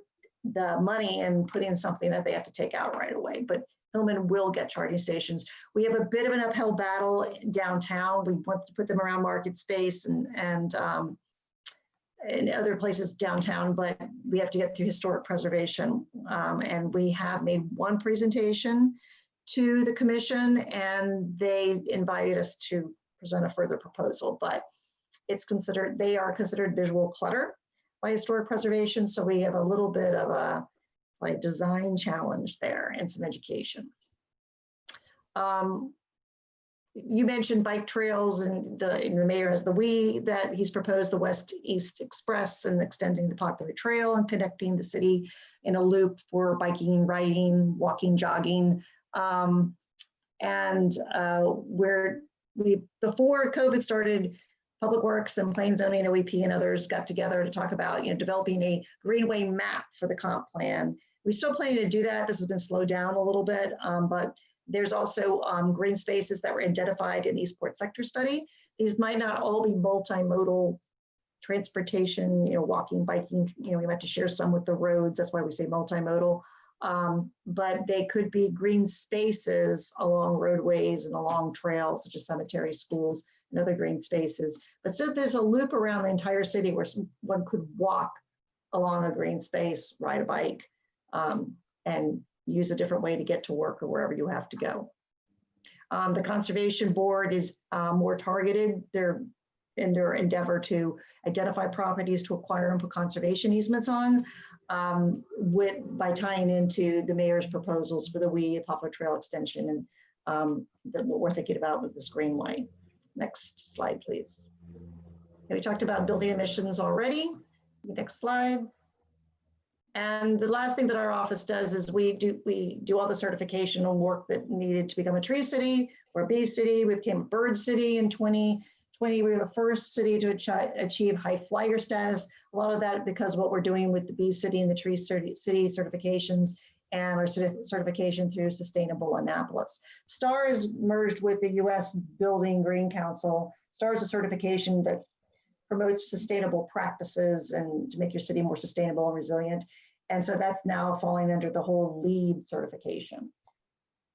Speaker 2: money in putting something that they have to take out right away. But Hillman will get charging stations. We have a bit of an uphill battle downtown. We want to put them around Market Space and other places downtown, but we have to get through historic preservation. And we have made one presentation to the commission, and they invited us to present a further proposal, but they are considered visual clutter by historic preservation. So we have a little bit of a design challenge there and some education. You mentioned bike trails, and the mayor has the that he's proposed the West-East Express and extending the popular trail and connecting the city in a loop for biking, riding, walking, jogging. Before COVID started, Public Works and Plain Zoning, OEP, and others got together to talk about developing a greenway map for the comp plan. We still planning to do that. This has been slowed down a little bit, but there's also green spaces that were identified in the Eastport sector study. These might not all be multimodal transportation, walking, biking, we might have to share some with the roads. That's why we say multimodal. But they could be green spaces along roadways and along trails, such as cemeteries, schools, and other green spaces. But so there's a loop around the entire city where one could walk along a green space, ride a bike, and use a different way to get to work or wherever you have to go. The Conservation Board is more targeted. They're in their endeavor to identify properties to acquire and put conservation easements on, by tying into the mayor's proposals for the Poplar Trail extension and what we're thinking about with this greenway. Next slide, please. Okay, we talked about building emissions already. Next slide. And the last thing that our office does is we do all the certification and work that needed to become a tree city or a bee city. We became a bird city in 2020. We were the first city to achieve high flyer status. A lot of that because of what we're doing with the bee city and the tree city certifications and our certification through Sustainable Annapolis. STAR is merged with the U.S. Building Green Council. STAR is a certification that promotes sustainable practices and to make your city more sustainable and resilient. And so that's now falling under the whole LEED certification.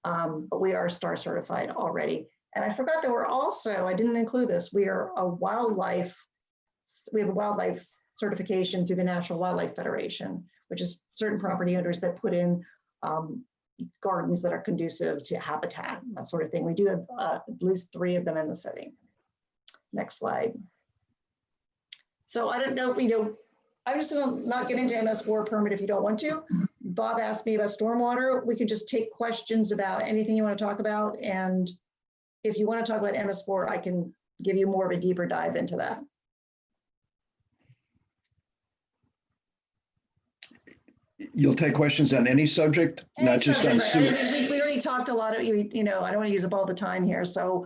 Speaker 2: But we are STAR certified already. And I forgot that we're also, I didn't include this, we have a wildlife certification through the National Wildlife Federation, which is certain property owners that put in gardens that are conducive to habitat, that sort of thing. We do have at least 3 of them in the city. Next slide. So I don't know if, I'm just gonna not get into MS4 permit if you don't want to. Bob asked me about stormwater. We could just take questions about anything you want to talk about. And if you want to talk about MS4, I can give you more of a deeper dive into that.
Speaker 3: You'll take questions on any subject, not just on sewer.
Speaker 2: We already talked a lot of, I don't want to use up all the time here. So,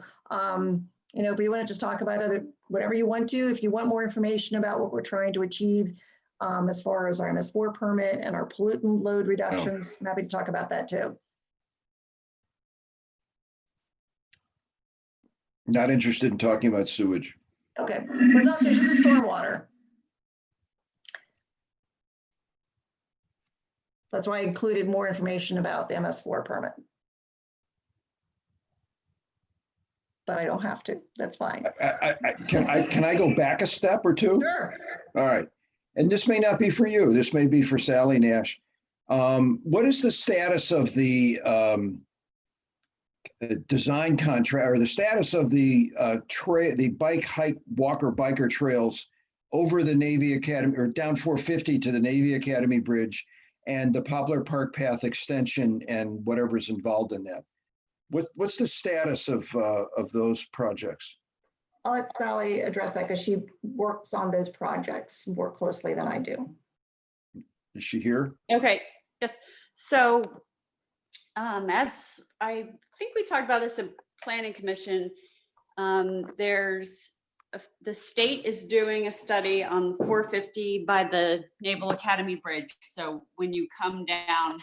Speaker 2: if you want to just talk about whatever you want to, if you want more information about what we're trying to achieve as far as our MS4 permit and our pollutant load reductions, I'm happy to talk about that too.
Speaker 3: Not interested in talking about sewage.
Speaker 2: Okay, what's also just stormwater. That's why I included more information about the MS4 permit. But I don't have to, that's fine.
Speaker 3: Can I go back a step or two?
Speaker 2: Sure.
Speaker 3: All right. And this may not be for you. This may be for Sally Nash. What is the status of the design contract, or the status of the bike, hike, walker, biker trails over the Navy Academy or down 450 to the Navy Academy Bridge and the Poplar Park Path extension and whatever's involved in that. What's the status of those projects?
Speaker 2: I'll let Sally address that because she works on those projects more closely than I do.
Speaker 3: Is she here?
Speaker 1: Okay, yes. So as I think we talked about this in Planning Commission, the state is doing a study on 450 by the Naval Academy Bridge. So when you come down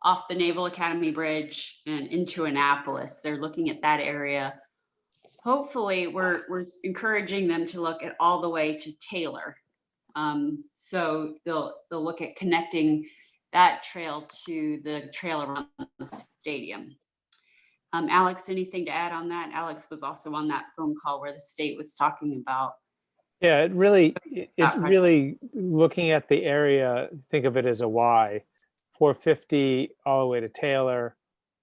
Speaker 1: off the Naval Academy Bridge and into Annapolis, they're looking at that area. Hopefully, we're encouraging them to look at all the way to Taylor. So they'll look at connecting that trail to the trail around the stadium. Alex, anything to add on that? Alex was also on that phone call where the state was talking about.
Speaker 5: Yeah, it really looking at the area, think of it as a Y, 450 all the way to Taylor,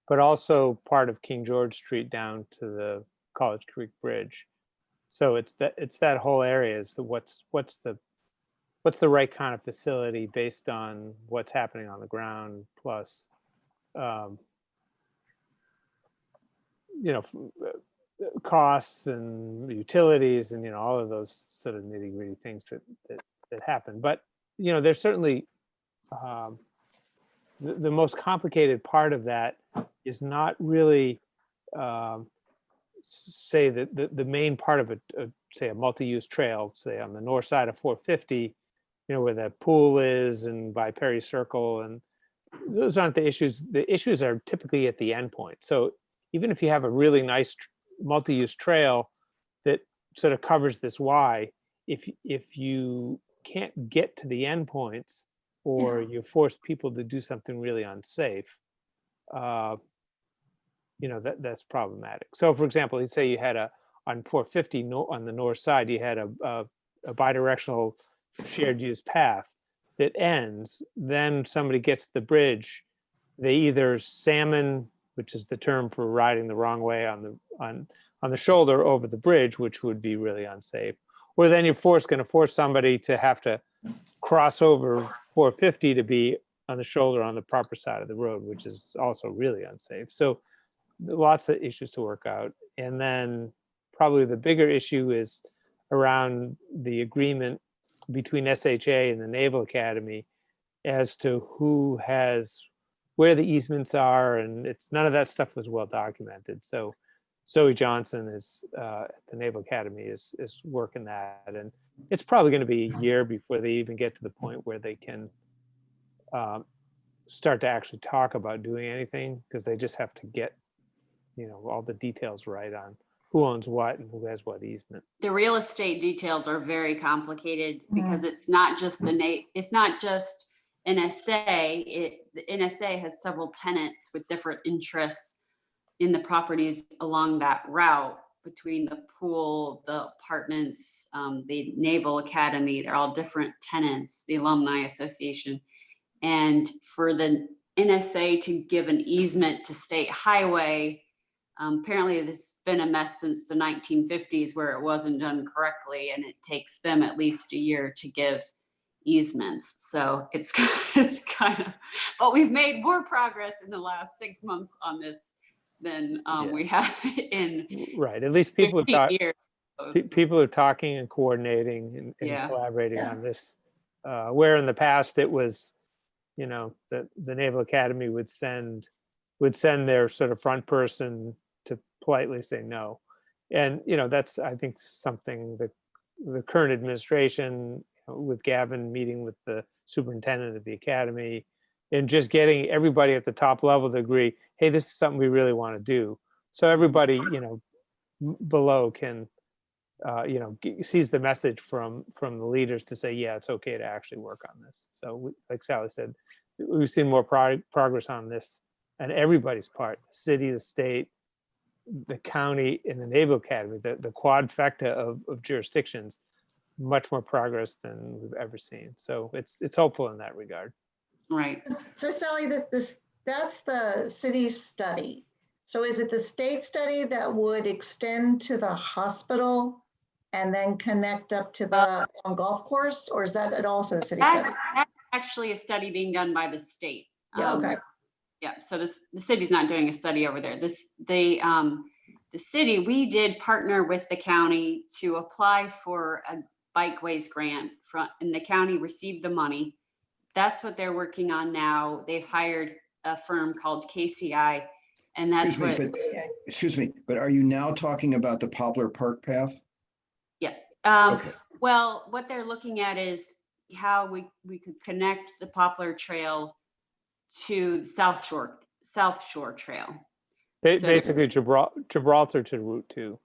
Speaker 5: but also part of King George Street down to the College Creek Bridge. So it's that whole area is what's the right kind of facility based on what's happening on the ground, plus costs and utilities and all of those sort of nitty-gritty things that happen. But there's certainly the most complicated part of that is not really say that the main part of say a multi-use trail, say on the north side of 450, where that pool is and by Perry Circle, and those aren't the issues. The issues are typically at the end point. So even if you have a really nice multi-use trail that sort of covers this Y, if you can't get to the endpoints, or you force people to do something really unsafe, that's problematic. So for example, let's say you had on 450 on the north side, you had a bidirectional shared use path that ends, then somebody gets the bridge, they either salmon, which is the term for riding the wrong way on the shoulder over the bridge, which would be really unsafe, or then you're going to force somebody to have to cross over 450 to be on the shoulder on the proper side of the road, which is also really unsafe. So lots of issues to work out. And then probably the bigger issue is around the agreement between SHA and the Naval Academy as to where the easements are, and none of that stuff was well documented. So Zoe Johnson is at the Naval Academy is working that, and it's probably going to be a year before they even get to the point where they can start to actually talk about doing anything, because they just have to get all the details right on who owns what and who has what easement.
Speaker 1: The real estate details are very complicated because it's not just it's not just NSA. The NSA has several tenants with different interests in the properties along that route, between the pool, the apartments, the Naval Academy. They're all different tenants, the Alumni Association. And for the NSA to give an easement to State Highway, apparently this has been a mess since the 1950s where it wasn't done correctly, and it takes them at least a year to give easements. So it's kind of, but we've made more progress in the last 6 months on this than we have in
Speaker 5: right. At least people are talking and coordinating and collaborating on this. Where in the past it was, the Naval Academy would send their sort of front person to politely say no. And, that's, I think, something that the current administration, with Gavin meeting with the superintendent of the academy and just getting everybody at the top level to agree, hey, this is something we really want to do. So everybody, below can, sees the message from the leaders to say, yeah, it's okay to actually work on this. So like Sally said, we've seen more progress on this on everybody's part: the city, the state, the county, and the Naval Academy, the quadfecta of jurisdictions, much more progress than we've ever seen. So it's hopeful in that regard.
Speaker 1: Right.
Speaker 2: So Sally, that's the city study. So is it the state study that would extend to the hospital and then connect up to the golf course, or is that also a city
Speaker 1: That's
Speaker 2: study?
Speaker 1: actually a study being done by the state.
Speaker 2: Yeah, okay.
Speaker 1: Yeah, so the city's not doing a study over there. The city, we did partner with the county to apply for a bikeways grant and the county received the money. That's what they're working on now. They've hired a firm called KCI, and that's
Speaker 3: Excuse me, but are you now talking about the Poplar Park path?
Speaker 1: yeah.
Speaker 3: Okay.
Speaker 1: Well, what they're looking at is how we could connect the Poplar Trail to the South Shore Trail. So
Speaker 5: Basically Gibraltar to Route 2,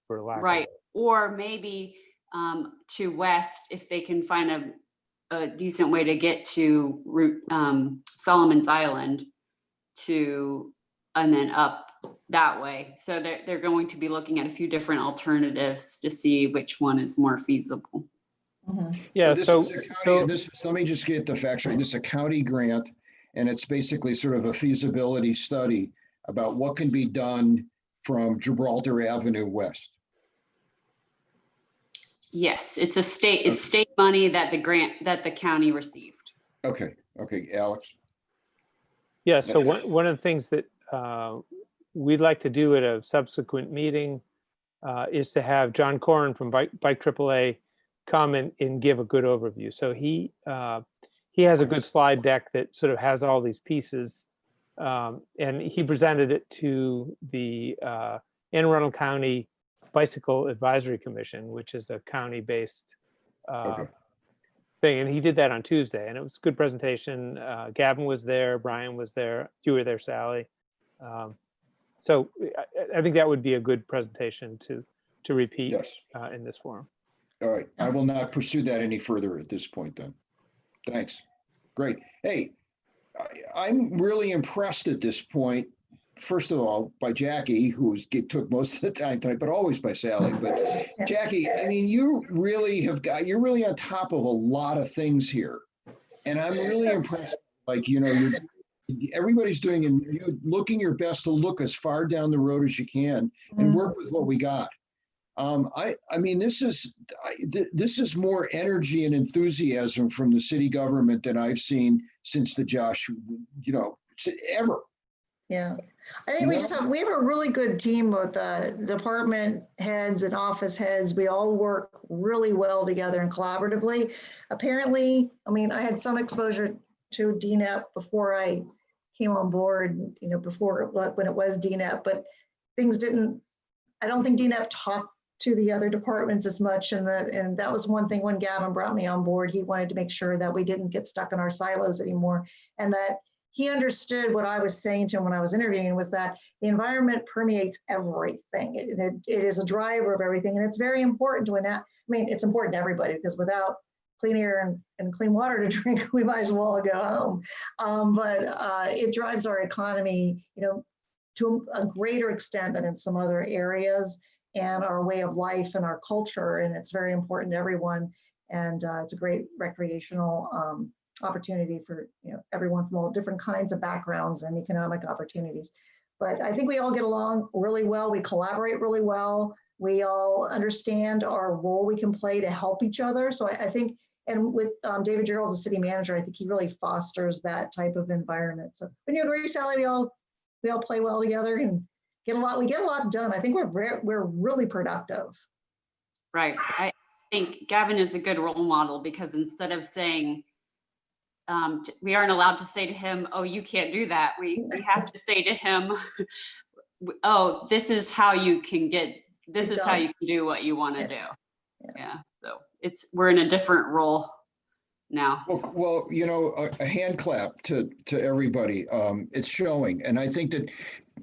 Speaker 5: for lack
Speaker 1: right,
Speaker 5: of.
Speaker 1: or maybe to west if they can find a decent way to get to Route Solomon's Island and then up that way. So they're going to be looking at a few different alternatives to see which one is more feasible.
Speaker 5: Yeah,
Speaker 3: This
Speaker 5: so,
Speaker 3: is a county, let me just get the facts right. This is a county grant, and it's basically sort of a feasibility study about what can be done from Gibraltar Avenue west.
Speaker 1: Yes, it's state money that the county received.
Speaker 3: Okay, Alex.
Speaker 5: yeah, so one of the things that we'd like to do at a subsequent meeting is to have John Corrin from Bike AAA come and give a good overview. So he has a good slide deck that sort of has all these pieces, and he presented it to the Anne Arundel County Bicycle Advisory Commission, which is a county-based thing, and he did that on Tuesday, and it was a good presentation. Gavin was there, Brian was there, you were there, Sally. So I think that would be a good presentation to repeat in this forum.
Speaker 3: All right, I will not pursue that any further at this point then. Thanks. Great. Hey, I'm really impressed at this point, first of all, by Jackie, who took most of the time tonight, but always by Sally. But Jackie, I mean, you're really on top of a lot of things here. And I'm really impressed. Like, everybody's doing, and you're looking your best to look as far down the road as you can and work with what we got. I mean, this is more energy and enthusiasm from the city government than I've seen since the ever.
Speaker 2: Yeah, I think we have a really good team with department heads and office heads. We all work really well together and collaboratively. Apparently, I mean, I had some exposure to DNEP before I came on board, before when it was DNEP, but I don't think DNEP talked to the other departments as much. And that was one thing when Gavin brought me on board. He wanted to make sure that we didn't get stuck in our silos anymore, and that he understood what I was saying to him when I was interviewing, was that the environment permeates everything. It is a driver of everything. And it's very important to it's important to everybody, because without clean air and clean water to drink, we might as well go home. But it drives our economy, to a greater extent than in some other areas, and our way of life and our culture. And it's very important to everyone. And it's a great recreational opportunity for everyone from all different kinds of backgrounds and economic opportunities. But I think we all get along really well. We collaborate really well. We all understand our role we can play to help each other. So I think, and with David Gerald as the city manager, I think he really fosters that type of environment. So when you agree, Sally, we all play well together and we get a lot done. I think we're really productive.
Speaker 1: Right. I think Gavin is a good role model, because instead of saying, we aren't allowed to say to him, oh, you can't do that. We have to say to him, oh, this is how you can do what you want to do. Yeah. So we're in a different role now.
Speaker 3: Well, a hand clap to everybody. It's showing. And I think that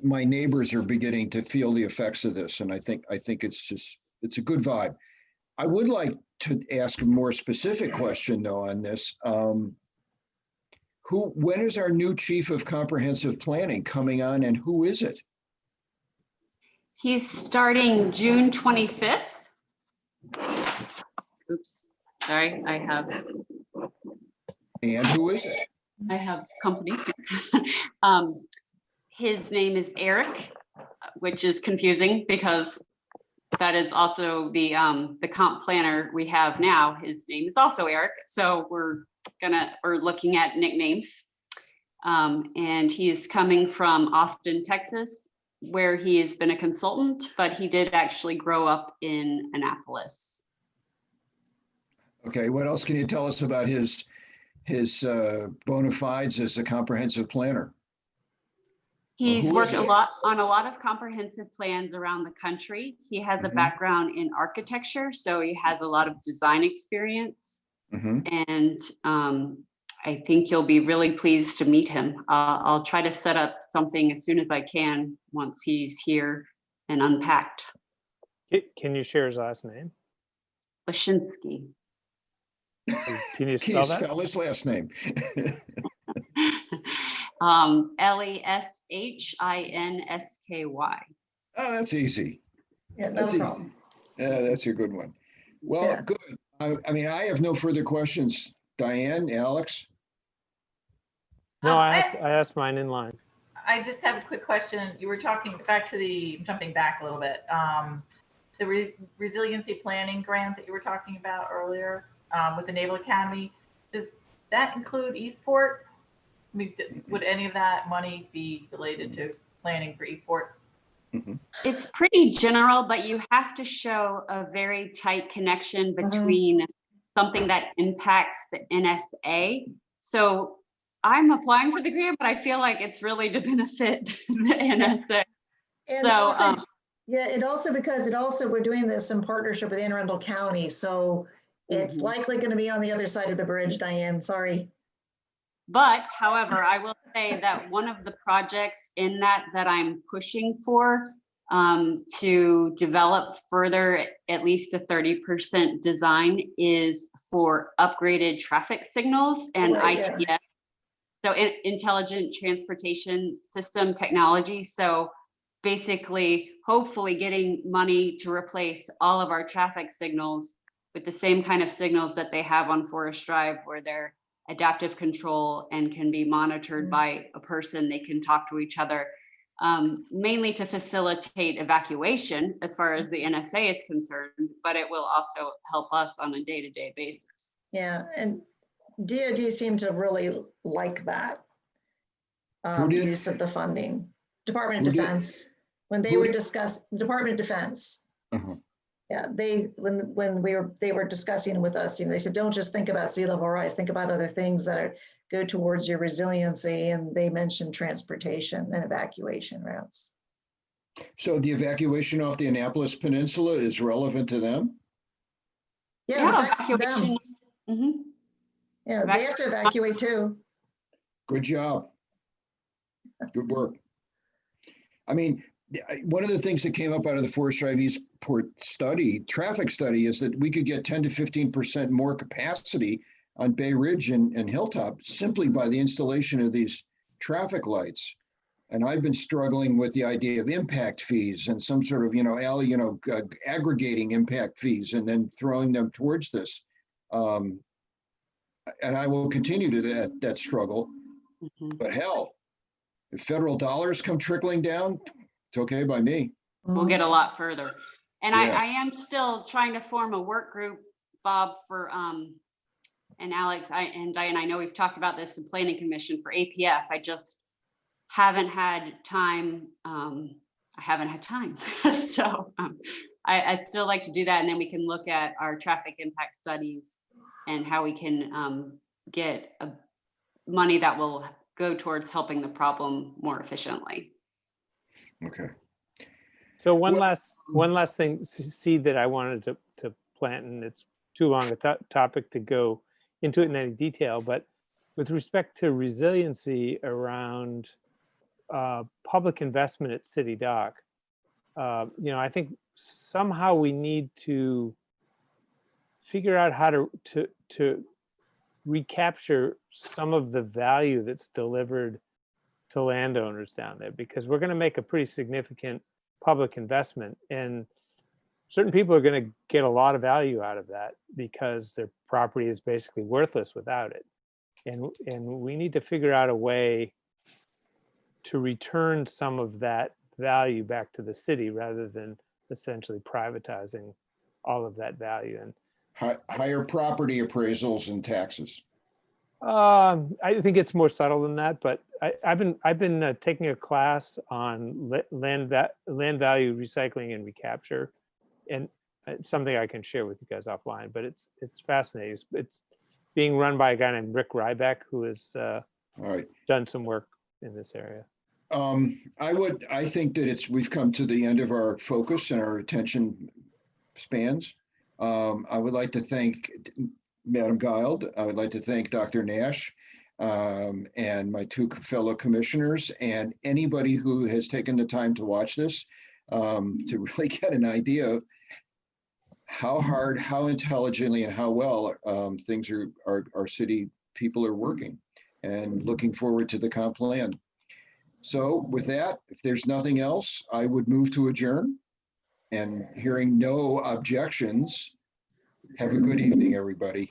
Speaker 3: my neighbors are beginning to feel the effects of this. And I think it's a good vibe. I would like to ask a more specific question though on this. When is our new chief of comprehensive planning coming on, and who is it?
Speaker 1: He's starting June 25th. Oops, sorry,
Speaker 3: And who is it?
Speaker 1: I have company. His name is Eric, which is confusing because that is also the comp planner we have now. His name is also Eric. So we're looking at nicknames. And he is coming from Austin, Texas, where he has been a consultant, but he did actually grow up in Annapolis.
Speaker 3: Okay, what else can you tell us about his bona fides as a comprehensive planner?
Speaker 1: He's
Speaker 3: who
Speaker 1: worked
Speaker 3: is
Speaker 1: a
Speaker 3: he?
Speaker 1: lot on a lot of comprehensive plans around the country. He has a
Speaker 3: Mhm.
Speaker 1: background in architecture, so he has a lot of design experience.
Speaker 3: Mhm.
Speaker 1: And I think you'll be really pleased to meet him. I'll try to set up something as soon as I can once he's here and unpacked.
Speaker 5: Can you share his last name?
Speaker 1: Lashinsky.
Speaker 5: Can you
Speaker 3: Can you
Speaker 5: spell that?
Speaker 3: spell his last name?
Speaker 1: Leshinsky.
Speaker 3: Oh, that's easy.
Speaker 2: Yeah, not
Speaker 3: That's
Speaker 2: a
Speaker 3: easy.
Speaker 2: problem.
Speaker 3: Yeah, that's a good one. Well,
Speaker 2: Yeah.
Speaker 3: good. I mean, I have no further questions. Diane, Alex?
Speaker 5: No, I asked mine in line.
Speaker 4: I just have a quick question. You were talking back to jumping back a little bit, the resiliency planning grant that you were talking about earlier with the Naval Academy. Does that include Eastport? I mean, would any of that money be related to planning for Eastport?
Speaker 1: It's pretty general, but you have to show a very tight connection between something that impacts the NSA. So I'm applying for the grant, but I feel like it's really to benefit the NSA.
Speaker 2: And
Speaker 1: So,
Speaker 2: also, yeah, we're doing this in partnership with Anne Arundel County. So it's likely going to be on the other side of the bridge, Diane, sorry.
Speaker 1: But however, I will say that one of the projects in that I'm pushing for to develop further, at least a 30% design, is for upgraded traffic signals and ITS. So intelligent transportation system technology. So basically, hopefully getting money to replace all of our traffic signals with the same kind of signals that they have on Forest Drive, where they're adaptive control and can be monitored by a person. They can talk to each other, mainly to facilitate evacuation as far as the NSA is concerned, but it will also help us on a day-to-day basis.
Speaker 2: Yeah, and DoD seemed to really like that
Speaker 3: Who did?
Speaker 2: use of the funding. Department of
Speaker 3: Who did?
Speaker 2: Defense, when they
Speaker 3: Who
Speaker 2: were
Speaker 3: did?
Speaker 2: discussing, Department of Defense.
Speaker 3: Uh-huh.
Speaker 2: Yeah, when they were discussing with us, they said, don't just think about sea level rise, think about other things that go towards your resiliency. And they mentioned transportation and evacuation routes.
Speaker 3: So the evacuation off the Annapolis Peninsula is relevant to them?
Speaker 2: Yeah, it affects
Speaker 1: evacuation.
Speaker 2: them. Yeah, they have to evacuate too.
Speaker 3: Good job. Good work. I mean, one of the things that came up out of the Forestry Eastport traffic study, is that we could get 10 to 15% more capacity on Bay Ridge and Hilltop simply by the installation of these traffic lights. And I've been struggling with the idea of impact fees and some sort of, aggregating impact fees and then throwing them towards this. And I will continue to that struggle. But hell, if federal dollars come trickling down, it's okay by me.
Speaker 1: We'll get a lot further. And
Speaker 3: Yeah.
Speaker 1: I am still trying to form a work group, Bob, for and Alex and Diane, I know we've talked about this in Planning Commission for APF. I just haven't had time. So I'd still like to do that. And then we can look at our traffic impact studies and how we can get money that will go towards helping the problem more efficiently.
Speaker 3: Okay.
Speaker 5: So one last thing, seed that I wanted to plant, and it's too long a topic to go into it in any detail, but with respect to resiliency around public investment at City Dock, I think somehow we need to figure out how to recapture some of the value that's delivered to landowners down there, because we're going to make a pretty significant public investment, and certain people are going to get a lot of value out of that because their property is basically worthless without it. And we need to figure out a way to return some of that value back to the city rather than essentially privatizing all of that value. And
Speaker 3: Higher property appraisals and taxes.
Speaker 5: I think it's more subtle than that, but I've been taking a class on land value recycling and recapture, and it's something I can share with you guys offline. But it's fascinating. It's being run by a guy named Rick Ryback, who has
Speaker 3: All right.
Speaker 5: done some work in this area.
Speaker 3: I think that we've come to the end of our focus and our attention spans. I would like to thank Madam Guild. I would like to thank Dr. Nash and my two fellow commissioners and anybody who has taken the time to watch this to really get an idea of how hard, how intelligently, and how well things our city people are working, and looking forward to the comp plan. So with that, if there's nothing else, I would move to adjourn. And hearing no objections, have a good evening, everybody.